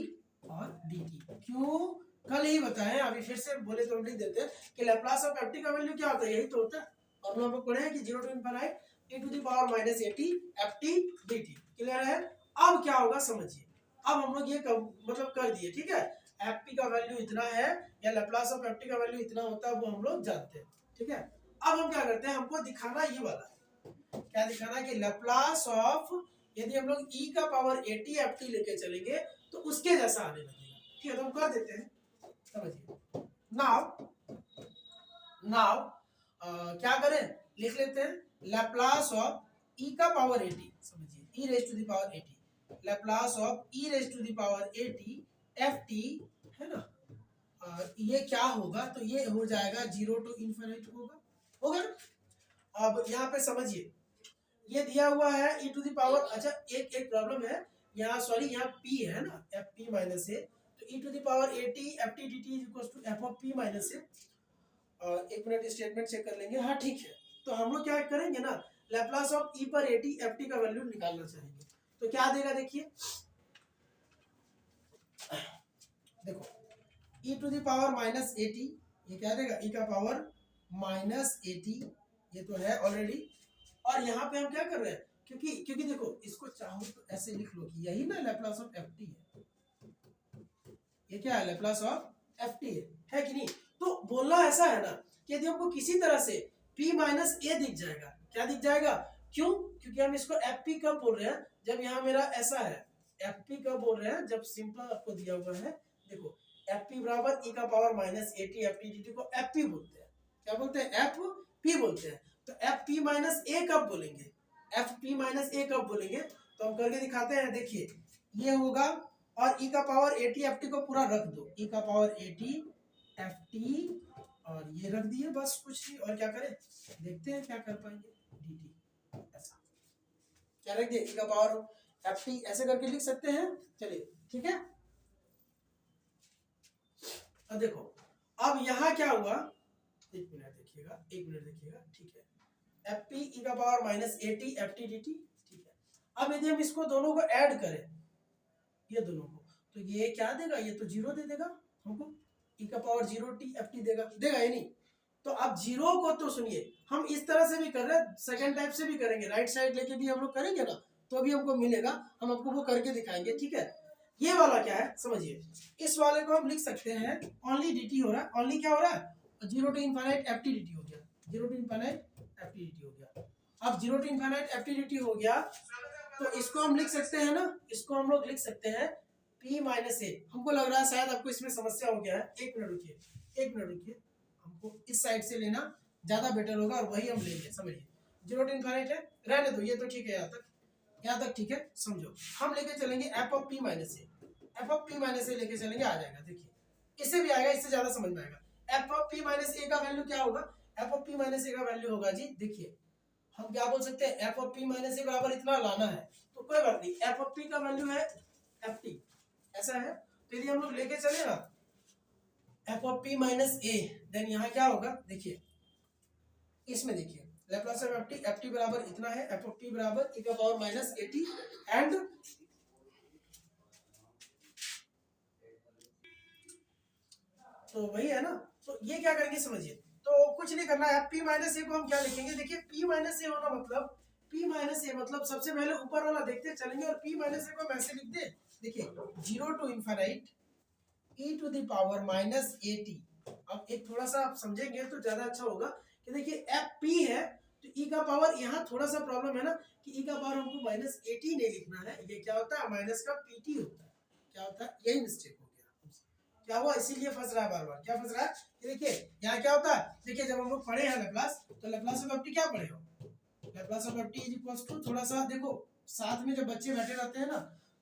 और डी टी, क्यों, कल ही बताएं, अभी फिर से बोले तो हम लिख देते हैं कि लैप्लास ऑफ एफ टी का वैल्यू क्या होता है, यही तो होता है। और हम लोग पढ़े हैं कि 0 to infinite e to the power minus eighty F T D T. Clear है? अब क्या होगा समझिए, अब हम लोग ये मतलब कर दिए, ठीक है। एफ पी का वैल्यू इतना है या लैप्लास ऑफ एफ टी का वैल्यू इतना होता है वो हम लोग जानते हैं, ठीक है। अब हम क्या करते हैं, हमको दिखाना ये वाला है, क्या दिखाना कि लैप्लास ऑफ, यदि हम लोग e का पावर एटी एफ टी लेके चलेंगे तो उसके जैसा आने लगेगा, ठीक है। तो हम कर देते हैं, समझिए। नाउ नाउ क्या करें, लिख लेते हैं लैप्लास ऑफ e का पावर एटी, समझिए e raise to the power a t, Laplace of e raise to the power eighty F t, है ना। ये क्या होगा, तो ये हो जाएगा 0 to इनफिनिट होगा ना। अब यहाँ पे समझिए, ये दिया हुआ है e टू द पावर, अच्छा एक प्रॉब्लम है यहाँ, सॉरी यहाँ p है ना, एफ पी माइनस ए, तो e to the power eighty F T D T is equal to F of P minus A. एक मिनट स्टेटमेंट चेक कर लेंगे, हाँ ठीक है। तो हम लोग क्या करेंगे ना, लैप्लास ऑफ e पर एटी एफ टी का वैल्यू निकालना चाहेंगे, तो क्या देगा देखिए, देखो e to the power minus a t, ये क्या देगा e का पावर माइनस एटी, ये तो है ऑलरेडी। और यहाँ पे हम क्या कर रहे हैं, क्योंकि देखो इसको चाहो तो ऐसे लिख लो कि यही ना लैप्लास ऑफ एफ टी है, ये क्या है लैप्लास ऑफ एफ टी है कि नहीं। तो बोलना ऐसा है ना कि यदि हमको किसी तरह से p माइनस ए दिख जाएगा, क्या दिख जाएगा, क्यों, क्योंकि हम इसको एफ पी कब बोल रहे हैं, जब यहाँ मेरा ऐसा है, एफ पी कब बोल रहे हैं, जब सिंपल आपको दिया हुआ है, देखो एफ पी बराबर e का power minus eighty F T D T को एफ पी बोलते हैं, क्या बोलते हैं, एफ पी बोलते हैं। तो एफ पी माइनस ए कब बोलेंगे, एफ पी माइनस ए कब बोलेंगे, तो हम करके दिखाते हैं, देखिए ये होगा, और e का पावर एटी एफ टी को पूरा रख दो, e का पावर एटी एफ टी, और ये रख दिए, बस कुछ नहीं, और क्या करें, देखते हैं क्या कर पाएंगे, डी टी, ऐसा क्या रख दिए, e का पावर एफ टी, ऐसे करके लिख सकते हैं, चलिए ठीक है। अब देखो, अब यहाँ क्या हुआ, एक मिनट देखिएगा, एक मिनट देखिएगा, ठीक है, एफ पी ई का power minus eighty F T D T, ठीक है। अब यदि हम इसको दोनों को ऐड करें, ये दोनों को, तो ये क्या देगा, ये तो जीरो दे देगा हमको, ई का power zero T F T देगा ये नहीं। तो अब जीरो को तो सुनिए, हम इस तरह से भी कर रहे हैं, सेकंड टाइप से भी करेंगे, राइट साइड लेके भी हम लोग करेंगे ना, तो भी हमको मिलेगा, हम आपको वो करके दिखाएंगे, ठीक है। ये वाला क्या है समझिए, इस वाले को हम लिख सकते हैं ओनली डी टी हो रहा है, ओनली क्या हो रहा है, 0 to infinite F T D T हो गया, 0 to infinite F T D T हो गया। अब 0 to infinite F T D T हो गया, तो इसको हम लिख सकते हैं ना, इसको हम लोग लिख सकते हैं p माइनस ए। हमको लग रहा है शायद आपको इसमें समस्या हो गया है, एक मिनट रुकिए, एक मिनट रुकिए, हमको इस साइड से लेना ज्यादा बेटर होगा, और वही हम लेंगे, समझिए 0 to इनफिनिट है, रहने दो, ये तो ठीक है, यहाँ तक ठीक है, समझो। हम लेके चलेंगे F of P minus A, F of P minus A लेके चलेंगे, आ जाएगा, देखिए इससे भी आएगा, इससे ज्यादा समझ में आएगा। एफ ऑफ पी माइनस ए का वैल्यू क्या होगा, एफ ऑफ पी माइनस ए का वैल्यू होगा जी, देखिए हम क्या बोल सकते हैं, f of P minus a बराबर इतना लाना है, तो कोई बात नहीं, एफ ऑफ पी का वैल्यू है एफ टी, ऐसा है। तो यदि हम लोग लेके चले ना f of P minus a, then यहाँ क्या होगा, देखिए इसमें देखिए लैप्लास ऑफ एफ टी बराबर इतना है, एफ ऑफ पी बराबर e का पावर माइनस एटी, एंड तो वही है ना। तो ये क्या करेंगे समझिए, तो कुछ नहीं करना है, p माइनस ए को हम क्या लिखेंगे, देखिए p माइनस ए होना मतलब, p माइनस ए मतलब सबसे पहले ऊपर वाला देखते चलेंगे, और p माइनस ए को हम ऐसे लिख दे, देखिए 0 to infinite e to the power minus a t. अब एक थोड़ा सा आप समझेंगे तो ज्यादा अच्छा होगा कि देखिए एफ पी है, तो e का पावर, यहाँ थोड़ा सा प्रॉब्लम है ना कि e का पावर हमको माइनस एटी नहीं लिखना है, ये क्या होता है, माइनस का पीटी होता है, क्या होता है, यही मिस्टेक हो गया, क्या हुआ, इसीलिए फंस रहा है बार बार, क्या फंस रहा है, देखिए यहाँ क्या होता है, देखिए जब हम लोग पढ़े हैं लैप्लास, तो लैप्लास ऑफ एफ टी क्या पढ़े हो, Laplace of F T is equals to, थोड़ा सा देखो साथ में जब बच्चे बैठे रहते हैं ना,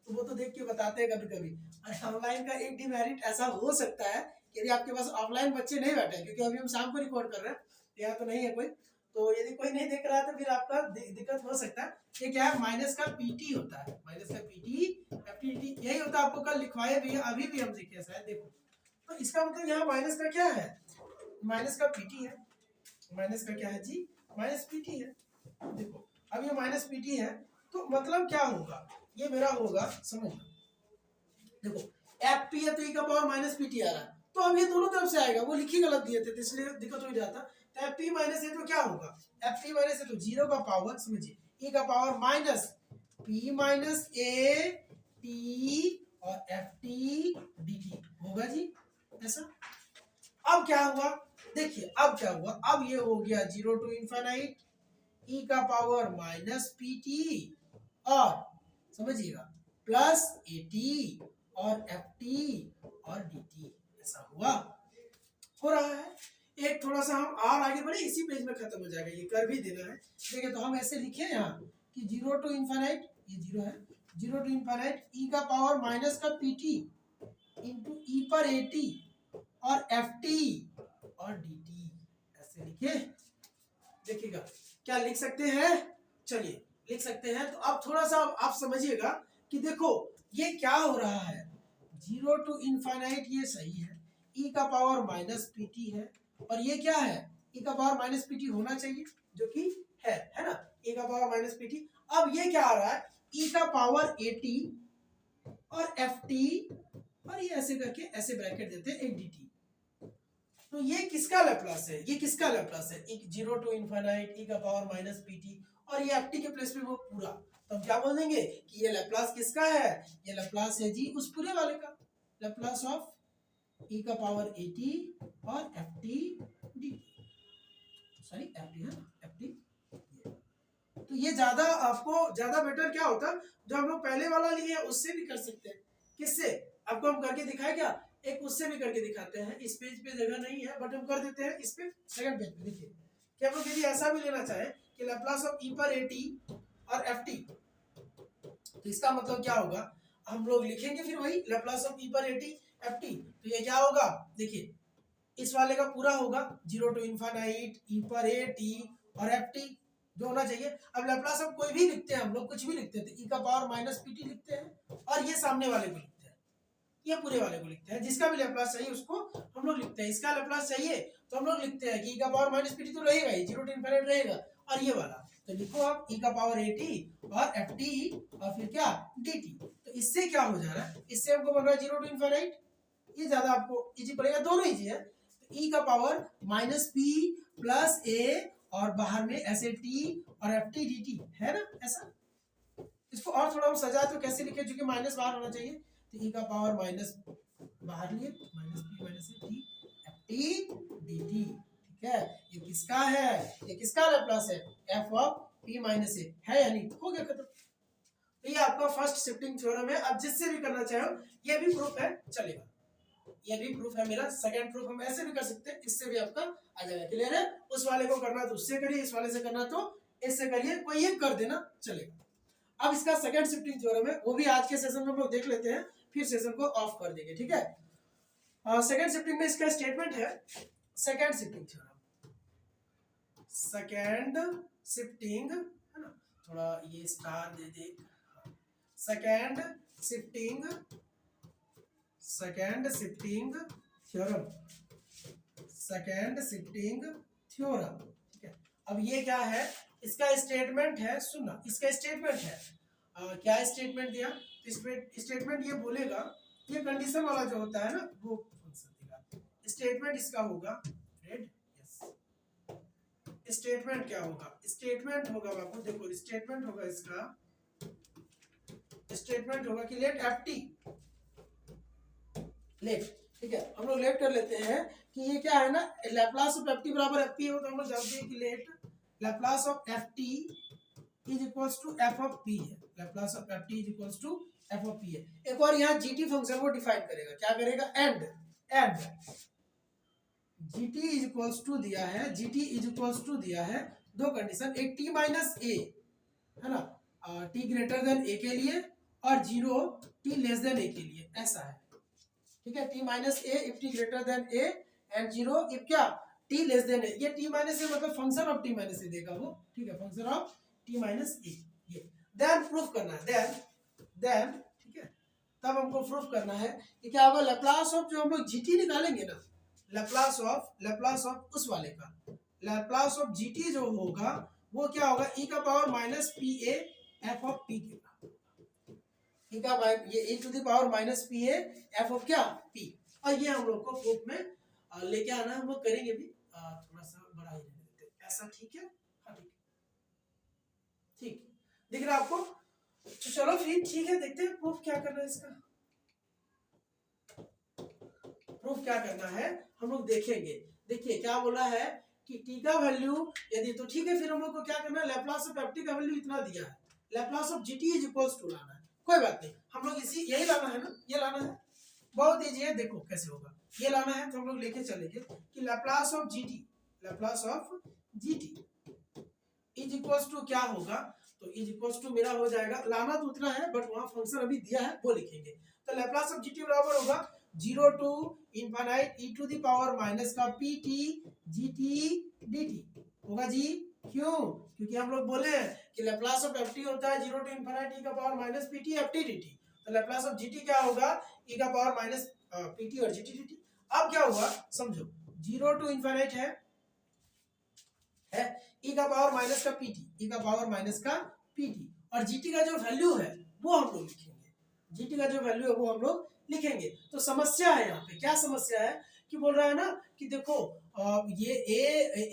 तो वो तो देख के बताते हैं कभी कभी। ऑनलाइन का एक डिमेरिट ऐसा हो सकता है, यदि आपके पास ऑफलाइन बच्चे नहीं बैठे, क्योंकि अभी हम शाम को रिकॉर्ड कर रहे हैं, यहाँ तो नहीं है कोई, तो यदि कोई नहीं देख रहा है तो फिर आपका दिक्कत हो सकता है। ये क्या है, माइनस का पीटी होता है, माइनस का पीटी एफटीटी, यही होता है, आपको कल लिखवाए भी है, अभी भी हम सीखे शायद, देखो तो इसका मतलब यहाँ माइनस का क्या है, माइनस का पीटी है, माइनस का क्या है जी, माइनस पीटी है। देखो अब ये माइनस पीटी है, तो मतलब क्या होगा, ये मेरा होगा, समझ लो, देखो एफ पी है तो ई का पावर माइनस पीटी आ रहा है, तो अब ये दोनों तरफ से आएगा, वो लिखी गलत दिए थे तो इसलिए दिक्कत हो जाता। तो एफ टी माइनस ए तो क्या होगा, एफ टी माइनस ए तो 0 का पावर, समझिए e का power minus P minus a T और एफ टी डी टी होगा जी ऐसा। अब क्या हुआ, देखिए अब क्या हुआ, अब ये हो गया 0 टू इनफाइनाइट e का पावर माइनस पी टी और समझिएगा प्लस ए टी और एफ टी और डी टी, ऐसा हुआ, हो रहा है। एक थोड़ा सा हम और आगे बढ़े, इसी पेज में खत्म हो जाएगा, ये कर भी देना है। देखिए तो हम ऐसे लिखे यहाँ कि 0 टू इनफाइनाइट, ये 0 है, 0 टू इनफाइनाइट e का पावर माइनस का पी टी इंटू ई पर ए टी और एफ टी और डी टी, ऐसे लिखे। देखिएगा क्या लिख सकते हैं, चलिए लिख सकते हैं। तो अब थोड़ा सा आप समझिएगा कि देखो ये क्या हो रहा है, 0 टू इनफाइनाइट ये सही है, e का पावर माइनस पी टी है, और ये क्या है, e का पावर माइनस पी टी होना चाहिए जो कि है ना, e का पावर माइनस पी टी। अब ये क्या आ रहा है, e का पावर ए टी और एफ टी और ये ऐसे करके ऐसे ब्रैकेट देते हैं एक डी टी। तो ये किसका लैप्लास है, ये किसका लैप्लास है, 0 टू इनफाइनाइट e का पावर माइनस पी टी और ये एफ टी के प्लेस पे वो पूरा। तो हम क्या बोलेंगे कि ये लैप्लास किसका है, ये लैप्लास है जी उस पूरे वाले का, लैप्लास ऑफ e का पावर ए टी और f T D, sorry F t है एफ टी। तो ये ज्यादा आपको ज्यादा बेटर क्या होता, जो हम लोग पहले वाला लिए उससे भी कर सकते हैं। किससे, आपको हम करके दिखाए क्या, एक उससे भी करके दिखाते हैं, इस पेज पे जगह नहीं है बट हम कर देते हैं इस पे सेकंड पेज पे। देखिए कि हम लोग यदि ऐसा भी लेना चाहें कि लैप्लास ऑफ ई पर ए टी और एफ टी, तो इसका मतलब क्या होगा, हम लोग लिखेंगे फिर वही लैप्लास ऑफ ई पर ए टी एफ टी। तो ये क्या होगा, देखिए इस वाले का पूरा होगा 0 टू इनफाइनाइट ई पर ए टी और एफ टी जो होना चाहिए। अब लैप्लास ऑफ कोई भी लिखते हैं, हम लोग कुछ भी लिखते हैं तो ई का पावर माइनस पी टी लिखते हैं और ये सामने वाले को लिखते हैं, ये पूरे वाले को लिखते हैं, जिसका भी लैप्लास चाहिए उसको हम लोग लिखते हैं। इसका लैप्लास चाहिए तो हम लोग लिखते हैं कि ई का पावर माइनस पी टी तो रहेगा ही, 0 टू इनफाइनाइट रहेगा, और ये वाला तो लिखो आप ई का पावर ए टी और एफ टी और फिर क्या डी टी। तो इससे क्या हो जा रहा है, इससे हमको बन रहा है 0 टू इनफाइनाइट, ये ज्यादा आपको इजी पड़ेगा, दोनों इजी है। तो ई का पावर माइनस पी प्लस ए और बाहर में ऐसे टी और एफ टी डी टी है ना ऐसा। इसको और थोड़ा हम सजा तो कैसे लिखे, क्योंकि माइनस बाहर होना चाहिए, तो ई का पावर माइनस बाहर लिए minus P minus T F T D T, ठीक है। ये किसका है, ये किसका लैप्लास है, एफ ऑफ पी माइनस ए है या नहीं, हो गया खत्म। तो ये आपका फर्स्ट शिफ्टिंग थ्योरम है। अब जिससे भी करना चाहो ये भी प्रूफ है, चलेगा, ये भी प्रूफ है मेरा। सेकंड प्रूफ हम ऐसे भी कर सकते हैं, इससे भी आपका आ जाएगा, क्लियर है। उस वाले को करना तो उससे करिए, इस वाले से करना तो इससे करिए, कोई एक कर देना चलेगा। अब इसका सेकंड शिफ्टिंग थ्योरम है, वो भी आज के सेशन में हम लोग देख लेते हैं, फिर सेशन को ऑफ कर देंगे, ठीक है। सेकंड शिफ्टिंग में इसका स्टेटमेंट है, second shifting theorem, second shifting है ना, थोड़ा ये स्टार दे दे, second shifting theorem, second shifting theorem, ठीक है। अब ये क्या है, इसका स्टेटमेंट है, सुनना इसका स्टेटमेंट है, क्या स्टेटमेंट दिया, स्टेटमेंट ये बोलेगा, ये कंडीशन वाला जो होता है ना वो स्टेटमेंट इसका होगा रेड, यस। स्टेटमेंट क्या होगा, स्टेटमेंट होगा बाबू, देखो स्टेटमेंट होगा इसका, स्टेटमेंट होगा कि लेट एफ टी, लेट, ठीक है, हम लोग लेट कर लेते हैं कि ये क्या है ना, लैप्लास ऑफ एफ टी बराबर एफ पी हो, तो हम लोग जानते हैं कि let Laplace of F T is equals to F of P है, Laplace of F T is equals to F of P है। एक और यहाँ जीटी फंक्शन को डिफाइन करेगा, क्या करेगा, and g t is equals to दिया है, जीटी इज इक्वल्स टू दिया है, दो कंडीशन, एक टी माइनस ए है ना, टी ग्रेटर देन ए के लिए और 0 टी लेस देन ए के लिए, ऐसा है, ठीक है। T minus A if T greater than A and 0 if क्या टी लेस देन ए, ये टी माइनस ए मतलब फंक्शन ऑफ टी माइनस ए देगा वो, ठीक है, फंक्शन ऑफ टी माइनस ए। ये देन प्रूफ करना है, देन ठीक है, तब हमको प्रूफ करना है कि क्या होगा, लैप्लास ऑफ जो हम लोग जीटी निकालेंगे ना, लैप्लास ऑफ उस वाले का, लैप्लास ऑफ जीटी जो होगा वो क्या होगा, ई का power minus P A F of P के, ई का ये E to the power minus P A F of क्या पी। और ये हम लोग को प्रूफ में लेके आना है, हम लोग करेंगे भी, थोड़ा सा बड़ा ही रहने देते हैं। ऐसा ठीक है? हाँ ठीक, ठीक दिख रहा है आपको? तो चलो फिर ठीक है, देखते हैं प्रूफ क्या करना है इसका। प्रूफ क्या करना है हम लोग देखेंगे। देखिए क्या बोला है कि टी का वैल्यू यदि, तो ठीक है, फिर हम लोग को क्या करना है, लैप्लास ऑफ एफ टी का वैल्यू इतना दिया है, Laplace of g t is equals to लाना है। कोई बात नहीं, हम लोग इसी यही लाना है ना, ये लाना है, बहुत ईजी है। देखो कैसे होगा, ये लाना है तो हम लोग लेके चलेंगे कि Laplace of g t, Laplace of g t is equals to क्या होगा, तो इज इक्वल्स टू मेरा हो जाएगा, लाना तो उतना है बट वहां फंक्शन अभी दिया है वो लिखेंगे। तो लैप्लास ऑफ जीटी बराबर होगा 0 to infinite e to the power minus का pt gt dt होगा जी। क्यों? क्योंकि हम लोग बोले हैं कि लैप्लास ऑफ ft होता है 0 टू इनफाइनाइट e का power minus pt ft dt, तो लैप्लास ऑफ gt क्या होगा, e का पावर माइनस pt और gt dt। अब क्या हुआ समझो, 0 टू इनफाइनाइट है e का पावर माइनस का pt, e का पावर माइनस का pt, और gt का जो वैल्यू है वो हम लोग लिखेंगे, gt का जो वैल्यू है वो हम लोग लिखेंगे। तो समस्या है यहाँ पे, क्या समस्या है कि बोल रहा है ना कि देखो ये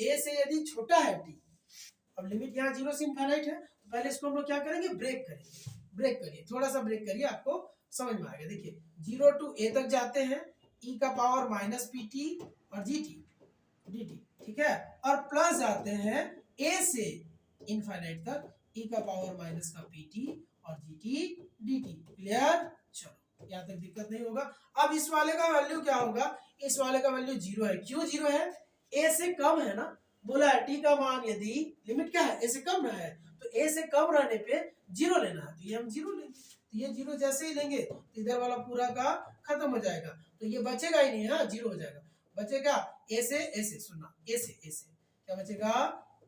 a से यदि छोटा है t, अब लिमिट यहाँ 0 से इनफाइनाइट है, तो पहले इसको हम लोग क्या करेंगे, ब्रेक करेंगे। ब्रेक करिए, थोड़ा सा ब्रेक करिए, आपको समझ में आएगा। देखिए 0 टू a तक जाते हैं, e का पावर माइनस pt और gt dt, ठीक है, और प्लस जाते हैं a से इनफाइनाइट तक, e का पावर माइनस का pt और gt dt। क्लियर? चलो यहाँ तक दिक्कत नहीं होगा। अब इस वाले का वैल्यू क्या होगा, इस वाले का वैल्यू 0 है। क्यों 0 है? a से कम है ना, बोला है t का मान यदि लिमिट क्या है, a से कम है, तो a से कम रहने पे 0 लेना है, तो ये हम 0 लेंगे। तो ये 0 जैसे ही लेंगे तो इधर वाला पूरा का खत्म हो जाएगा, तो ये बचेगा ही नहीं, हाँ 0 हो जाएगा। बचेगा a से सुनना, a से क्या बचेगा,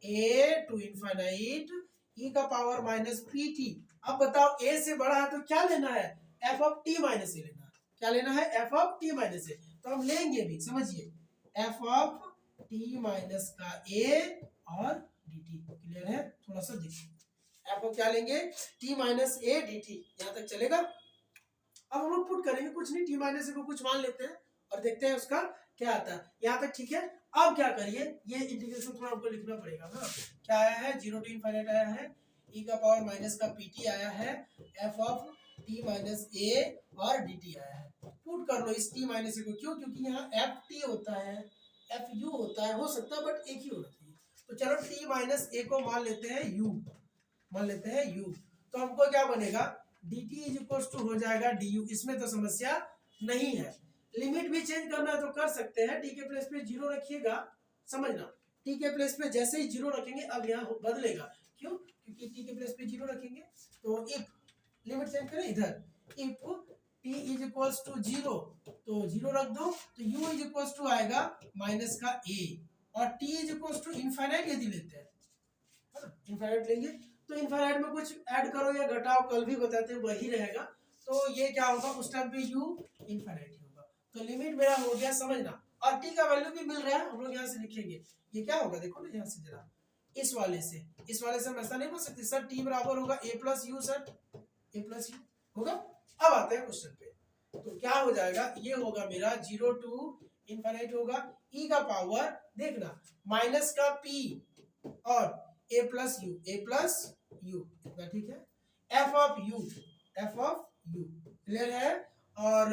a टू इनफाइनाइट e का पावर माइनस pt। अब बताओ a से बड़ा है तो क्या लेना है, f ऑफ t माइनस ए लेना है। क्या लेना है, f of t minus A, तो हम लेंगे भी, समझिए f ऑफ t माइनस का a और dt। क्लियर है? थोड़ा सा देखिए, f ऑफ क्या लेंगे, t माइनस a dt, यहाँ तक चलेगा। अब हम लोग पुट करेंगे, कुछ नहीं, t माइनस a को कुछ मान लेते हैं और देखते हैं उसका क्या आता है। यहाँ तक ठीक है। अब क्या करिए, ये इंटीग्रेशन थोड़ा हमको लिखना पड़ेगा ना, क्या आया है, 0 टू इनफाइनाइट आया है, e का पावर माइनस का pt आया है, f of t minus a और dt आया है। पुट कर लो इस t माइनस a को, क्यों, क्योंकि यहाँ ft होता है, fu होता है, हो सकता है बट एक ही होना चाहिए। तो चलो t माइनस a को मान लेते हैं u, मान लेते हैं u, तो हमको क्या बनेगा, dt इज इक्वल टू हो जाएगा du। इसमें तो समस्या नहीं है। लिमिट भी चेंज करना है तो कर सकते हैं, टी के प्लेस पे 0 रखिएगा, समझना, टी के प्लेस पे जैसे ही 0 रखेंगे अब यहाँ बदलेगा। क्यों? क्योंकि टी के प्लेस पे 0 रखेंगे। तो इफ लिमिट चेंज करें इधर, if t is equals to 0, तो 0 रख दो, तो u इज इक्वल्स टू आएगा माइनस का a, और t is equals to infinite यदि लेते हैं, इनफाइनाइट लेंगे तो इनफाइनाइट में कुछ ऐड करो या घटाओ, कल भी बताते हैं वही रहेगा। तो ये क्या होगा, उस टाइम पे u इनफाइनाइट होगा। तो लिमिट मेरा हो गया, समझना, और t का वैल्यू भी मिल रहा है, हम लोग यहाँ से लिखेंगे। ये क्या होगा देखो ना, यहाँ से जरा इस वाले से हम ऐसा नहीं बोल सकते सर t बराबर होगा a plus you, sir a plus you होगा। अब आते हैं क्वेश्चन पे, तो क्या हो जाएगा, ये होगा मेरा 0 टू इनफाइनाइट होगा, e का पावर देखना माइनस का p और a प्लस यू इतना, ठीक है, f ऑफ u क्लियर है। और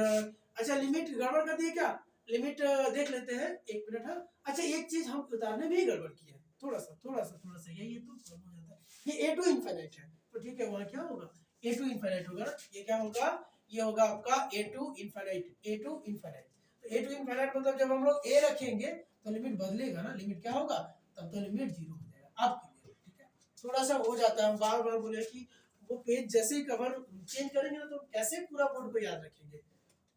अच्छा लिमिट गड़बड़ कर दिए क्या, लिमिट देख लेते हैं, एक मिनट है। अच्छा एक चीज हम उतारने में ही गड़बड़ किया है, थोड़ा सा ये तो हो जाता है, ये a टू इनफाइनाइट है, तो ठीक है, वहां क्या होगा, a टू इनफाइनाइट होगा ना, ये क्या होगा, ये होगा आपका a टू इनफाइनाइट। तो a टू इनफाइनाइट मतलब जब हम लोग a रखेंगे तो लिमिट बदलेगा ना, लिमिट क्या होगा, तब तो लिमिट 0 हो जाएगा। अब ठीक है, थोड़ा सा हो जाता है, बार बार बोले कि वो पेज जैसे ही कवर चेंज करेंगे ना तो कैसे पूरा बोर्ड को याद रखेंगे,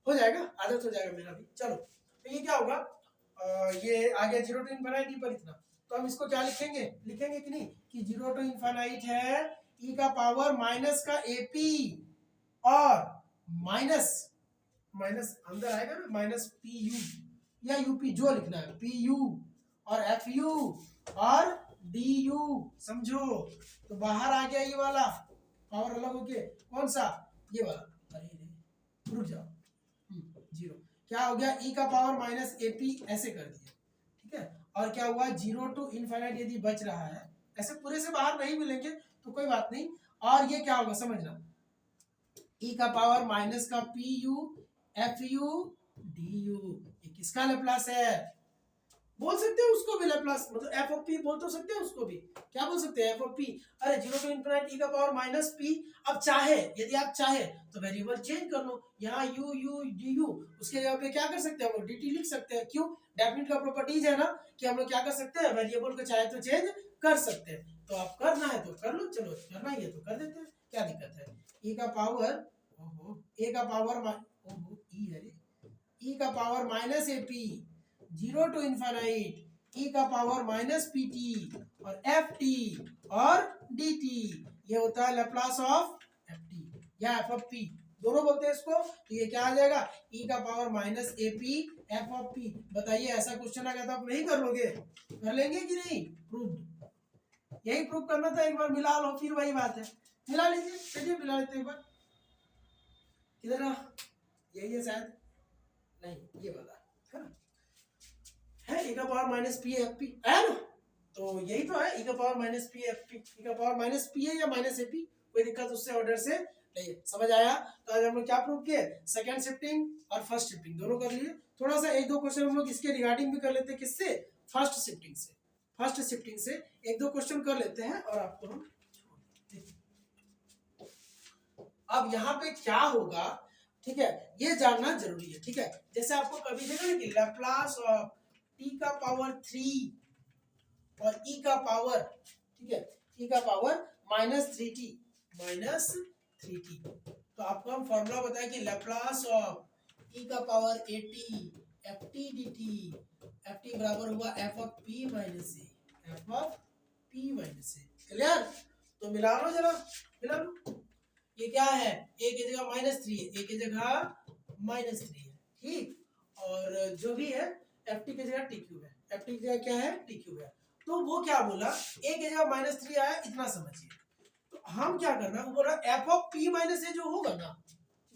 हो जाएगा, आदत हो जाएगा मेरा भी। चलो तो ये क्या होगा, ये आ गया 0 टू इनफाइनाइट पर इतना, तो हम इसको क्या लिखेंगे कि नहीं, कि 0 टू इनफाइनाइट है e का पावर माइनस का ap और माइनस अंदर आएगा ना, माइनस pu या यूपी जो लिखना है, pu और fu और du, समझो। तो बाहर आ गया ये वाला पावर अलग होके, कौन सा, ये वाला, अरे रुक जाओ, 0 क्या हो गया, e का पावर माइनस AP ऐसे कर दिया, ठीक है। और क्या हुआ, 0 to इनफाइनाइट यदि बच रहा है, ऐसे पूरे से बाहर नहीं मिलेंगे तो कोई बात नहीं। और ये क्या होगा समझना, e का पावर माइनस का PU FU DU, ये किसका लेप्लास है, बोल सकते हैं उसको भी लेप्लास, मतलब एफ ऑफ पी बोल तो सकते हैं उसको भी, क्या बोल सकते हैं एफ ऑफ पी। अरे 0 टू इनफिनिट e का पावर माइनस पी। अब चाहे, यदि आप चाहे तो वेरिएबल चेंज कर लो, यहाँ u u du उसके जगह पे क्या कर सकते हैं हम लोग dt लिख सकते हैं। क्यों, डेफिनेट का प्रॉपर्टीज है ना कि हम लोग क्या कर सकते हैं, वेरिएबल को चाहे तो चेंज कर सकते हैं। तो आप करना है तो कर लो, चलो करना ही है तो कर देते हैं, क्या दिक्कत है। e का पावर, a का पावर e है, e का power minus AP 0 to infinite e का पावर माइनस PT और FT और DT, ये होता है लेप्लास ऑफ FT या एफ ऑफ पी, दोनों बोलते हैं इसको। तो ये क्या आ जाएगा, e का power minus AP F of P. बताइए ऐसा क्वेश्चन आ गया तो आप नहीं कर लोगे, कर लेंगे कि नहीं, प्रूव, यही प्रूव करना था, एक बार मिला लो, फिर वही बात है, मिला लीजिए, चलिए मिला लेते एक बार, किधर यही है शायद, नहीं ये वाला है ना, है e का power minus P F P है ना, तो यही तो है e का power minus P F P, e का पावर माइनस पी है या माइनस एपी, कोई दिक्कत उससे ऑर्डर से नहीं, समझ आया। तो आज हम लोग क्या प्रूव किए, सेकंड शिफ्टिंग और फर्स्ट शिफ्टिंग दोनों कर लिए। थोड़ा सा एक दो क्वेश्चन हम लोग इसके रिगार्डिंग भी कर लेते हैं, किससे, फर्स्ट शिफ्टिंग से, फर्स्ट शिफ्टिंग से एक दो क्वेश्चन कर लेते हैं और आपको हम, अब यहाँ पे क्या होगा, ठीक है, ये जानना जरूरी है, ठीक है। जैसे आपको कभी देखा ना कि लैप्लास ऑफ t का पावर 3 और e का पावर, ठीक है, e का power minus 3t, minus 3t, तो आपको हम फॉर्मूला बताया कि लैप्लास ऑफ e का पावर 80 ft dt, ft बराबर हुआ f of p minus a, f of p minus a, clear. तो मिला लो जरा, मिला लो, ये क्या है, a की जगह माइनस 3 है, a की जगह माइनस 3 है, ठीक, और जो भी है ft की जगह t क्यूब है, ft की जगह क्या है, t क्यूब है। तो वो क्या बोला, a की जगह माइनस 3 आया, इतना समझिए। तो हम क्या करना, वो बोला f of p minus a जो होगा ना,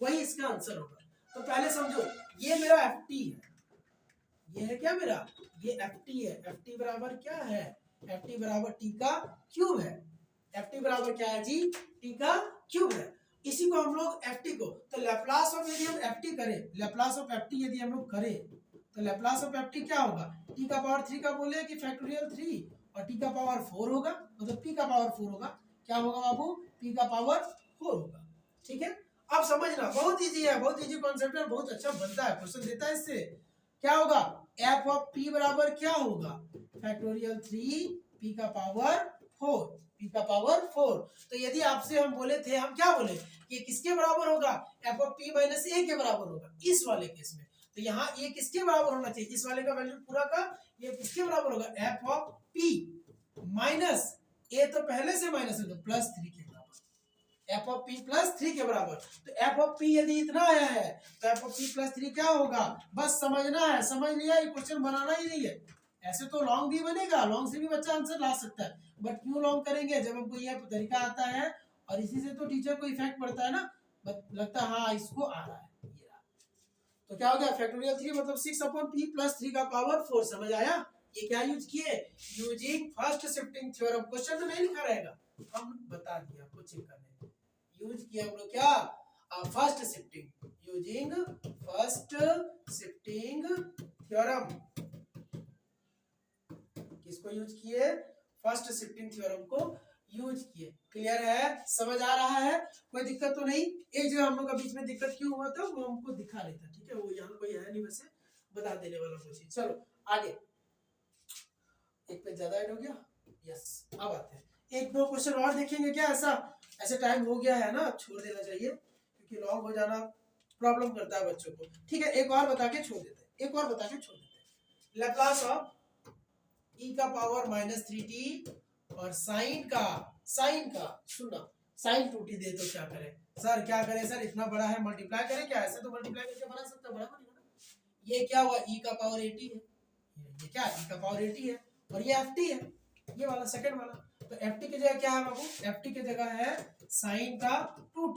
वही इसका आंसर होगा। तो पहले समझो, ये मेरा ft है, ये है क्या मेरा, ये ft है, ft बराबर क्या है, ft बराबर t का क्यूब है, ft बराबर क्या है जी, t का क्यूब है। इसी को हम लोग ft को, तो लैप्लास ऑफ यदि हम ft करें, लैप्लास ऑफ ft यदि हम लोग करें, तो लैप्लास ऑफ ft क्या होगा, t का पावर 3 का बोले कि फैक्टोरियल 3 और t का पावर 4 होगा, मतलब p का पावर 4 होगा, क्या होगा बाबू, p का पावर 4 होगा, ठीक है। अब समझना, बहुत इजी है, बहुत इजी कॉन्सेप्ट है, बहुत अच्छा बनता है, क्वेश्चन देता है इससे, क्या होगा, f ऑफ p बराबर क्या होगा, फैक्टोरियल 3 p का पावर 4, p का पावर 4। तो यदि आपसे हम बोले थे, हम क्या बोले, ये किसके बराबर होगा, f of p minus a के बराबर होगा इस वाले केस में। तो यहाँ ये किसके बराबर होना चाहिए, इस वाले का वैल्यू पूरा का, ये किसके बराबर होगा, f of p minus a, तो पहले से माइनस है तो प्लस 3 के बराबर, f ऑफ p प्लस 3 के बराबर। तो f ऑफ p यदि इतना आया है तो f ऑफ p प्लस 3 क्या होगा, बस समझना है, समझ लिया, ये क्वेश्चन बनाना ही नहीं है। ऐसे तो लॉन्ग भी बनेगा, लॉन्ग से भी बच्चा आंसर ला सकता है, बट क्यों लॉन्ग करेंगे, जब हमको ये तरीका आता है और इसी से तो टीचर को इफेक्ट पड़ता है ना, लगता है हाँ इसको आ रहा है, ये रहा। तो क्या हो गया, फैक्टोरियल 3 मतलब 6 अपॉन p प्लस 3 का पावर 4, समझ आया। ये क्या यूज किए, using first shifting theorem, question में नहीं लिखा रहेगा, हम बता दिया आपको चेक करने, यूज किया हम लोग क्या, first shifting, using first shifting theorem, किसको यूज किए, फर्स्ट शिफ्टिंग थ्योरम को यूज किए। क्लियर है, समझ आ रहा है, कोई दिक्कत तो नहीं। एक जो हम लोग का बीच में दिक्कत क्यों हुआ था वो हमको दिखा लेता, ठीक है, वो यहाँ कोई है नहीं वैसे बता देने वाला कुछ। चलो आगे, एक पे ज्यादा ऐड हो गया, यस। अब आते हैं, एक दो क्वेश्चन और देखेंगे क्या, ऐसे टाइम हो गया है ना, छोड़ देना चाहिए क्योंकि लॉन्ग हो जाना प्रॉब्लम करता है बच्चों को, ठीक है। एक और बता के छोड़ देते हैं, एक और बता के छोड़ देते हैं, लैप्लास ऑफ e का पावर माइनस 3t और साइन का सुनना, साइन 2t दे तो क्या करें सर, क्या करें सर, इतना बड़ा है, मल्टीप्लाई करें क्या, ऐसे तो मल्टीप्लाई करके बना सकता, बड़ा बनेगा। ये क्या हुआ, e का पावर 80 है, ये क्या e का पावर 80 है, और ये ft है, ये वाला सेकंड वाला। तो ft की जगह क्या है बाबू, ft की जगह है साइन का 2t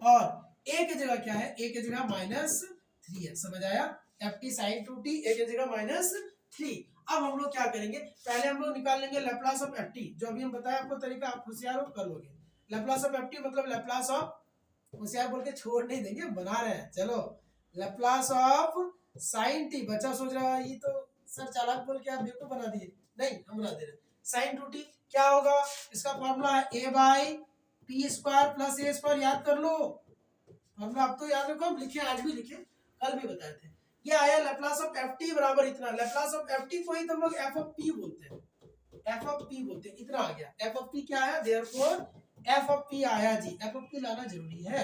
और ए की जगह क्या है, ए की जगह -3 है, समझ आया। ft sin 2t, ए की जगह -3। अब हम लोग क्या करेंगे, पहले हम लोग निकाल लेंगे लैप्लास ऑफ ft, जो अभी हम बताया आपको तरीका, आप होशियार हो कर लोगे। लैप्लास ऑफ ft मतलब लैप्लास ऑफ, होशियार बोल के छोड़ नहीं देंगे, बना रहे हैं, चलो। लैप्लास ऑफ sin t, बच्चा सोच रहा है ये तो सर चालाक बोल के आप बेवकूफ बना दिए, नहीं हम बना दे रहे। sin 2t क्या होगा, इसका फॉर्मूला है a by P square plus A square, याद कर लो फॉर्मूला, अब तो याद रखो, हम लिखे आज भी लिखे, कल भी बताए थे। ये आया लैप्लास ऑफ ft बराबर इतना, लैप्लास ऑफ ft को ही तुम लोग f ऑफ p बोलते हैं, f ऑफ p बोलते हैं, इतना आ गया। f ऑफ p क्या है, देयरफॉर f ऑफ p आया जी, f ऑफ p लाना जरूरी है।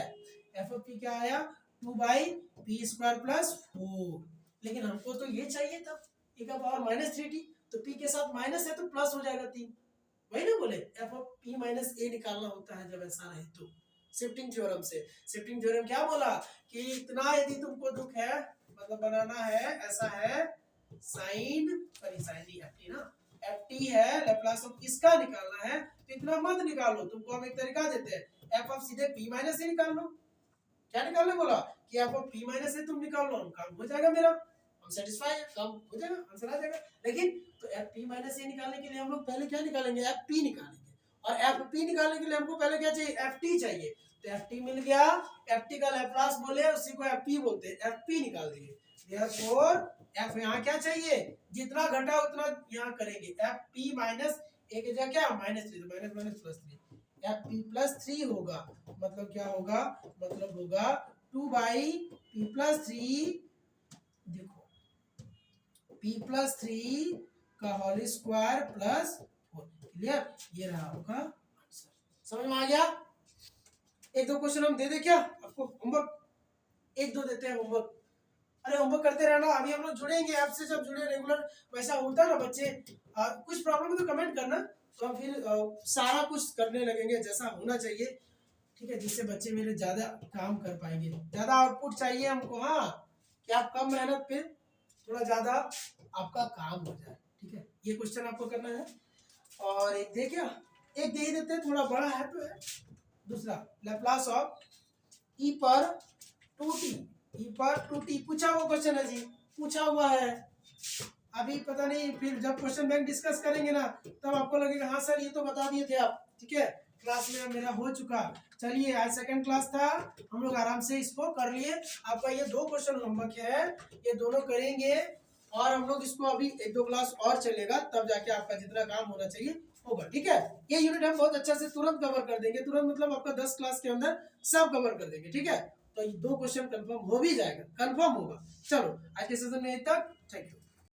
f ऑफ p क्या आया, 2 बाई पी स्क्वायर प्लस 4, लेकिन हमको तो ये चाहिए था e का पावर -3t, तो p के साथ माइनस है तो प्लस हो जाएगा 3, वही ना बोले, f of p minus a निकालना होता है जब ऐसा रहे तो, शिफ्टिंग थ्योरम से। शिफ्टिंग थ्योरम क्या बोला कि इतना यदि तुमको दुख है, मतलब बनाना है, ऐसा है साइन, सॉरी साइन नहीं ft ना, ft है, लैप्लास ऑफ इसका निकालना है, तो इतना मत निकालो, तुमको हम एक तरीका देते हैं, f ऑफ सीधे p माइनस a निकाल लो। क्या निकालने बोला कि f of p minus a तुम निकाल लो, काम हो जाएगा मेरा, हम सेटिस्फाई है, काम हो जाएगा, आंसर आ जाएगा। लेकिन तो f p माइनस a निकालने के लिए हम लोग पहले क्या निकालेंगे, f p निकालेंगे, और f p निकालने के लिए हमको पहले क्या चाहिए, f t चाहिए, तो f t मिल गया, f t का लैप्लास बोले उसी को f p बोलते हैं, f p निकाल दिए। देयरफॉर f यहाँ क्या चाहिए, जितना घटा उतना यहाँ करेंगे, f p माइनस a की जगह क्या -3, तो minus minus plus 3, f p plus 3 होगा, मतलब क्या होगा, मतलब होगा 2 बाई p प्लस 3, देखो p प्लस 3 का होल स्क्वायर प्लस 4, क्लियर, ये रहा आपका आंसर, समझ में आ गया। एक दो क्वेश्चन हम दे दे क्या आपको, होमवर्क एक दो देते हैं होमवर्क, अरे होमवर्क करते रहना, अभी हम लोग जुड़ेंगे आपसे, जब जुड़े रेगुलर वैसा होता है ना बच्चे, कुछ प्रॉब्लम है तो कमेंट करना, तो हम फिर सारा कुछ करने लगेंगे जैसा होना चाहिए, ठीक है, जिससे बच्चे मेरे ज्यादा काम कर पाएंगे, ज्यादा आउटपुट चाहिए हमको, हाँ, कि आप कम मेहनत पे थोड़ा ज्यादा आपका काम हो जाए, ठीक है, ये क्वेश्चन आपको करना है। और एक दे क्या, एक दे ही देते हैं, थोड़ा बड़ा है तो है, दूसरा लैप्लास ऑफ e पर 2t, e पर 2t पूछा हुआ क्वेश्चन है जी, पूछा हुआ है, अभी पता नहीं, फिर जब क्वेश्चन बैंक डिस्कस करेंगे ना तब आपको लगेगा हाँ सर ये तो बता दिए थे आप, ठीक है, क्लास में मेरा हो चुका। चलिए आज सेकंड क्लास था, हम लोग आराम से इसको कर लिए, आपका ये 2 क्वेश्चन होमवर्क है, ये दोनों करेंगे, और हम लोग इसको अभी 1-2 क्लास और चलेगा, तब जाके आपका जितना काम होना चाहिए होगा, ठीक है। ये यूनिट हम बहुत अच्छा से तुरंत कवर कर देंगे, तुरंत मतलब आपका 10 क्लास के अंदर सब कवर कर देंगे, ठीक है, तो ये 2 क्वेश्चन कंफर्म हो भी जाएगा, कंफर्म होगा। चलो आज के सेशन में तक, थैंक यू।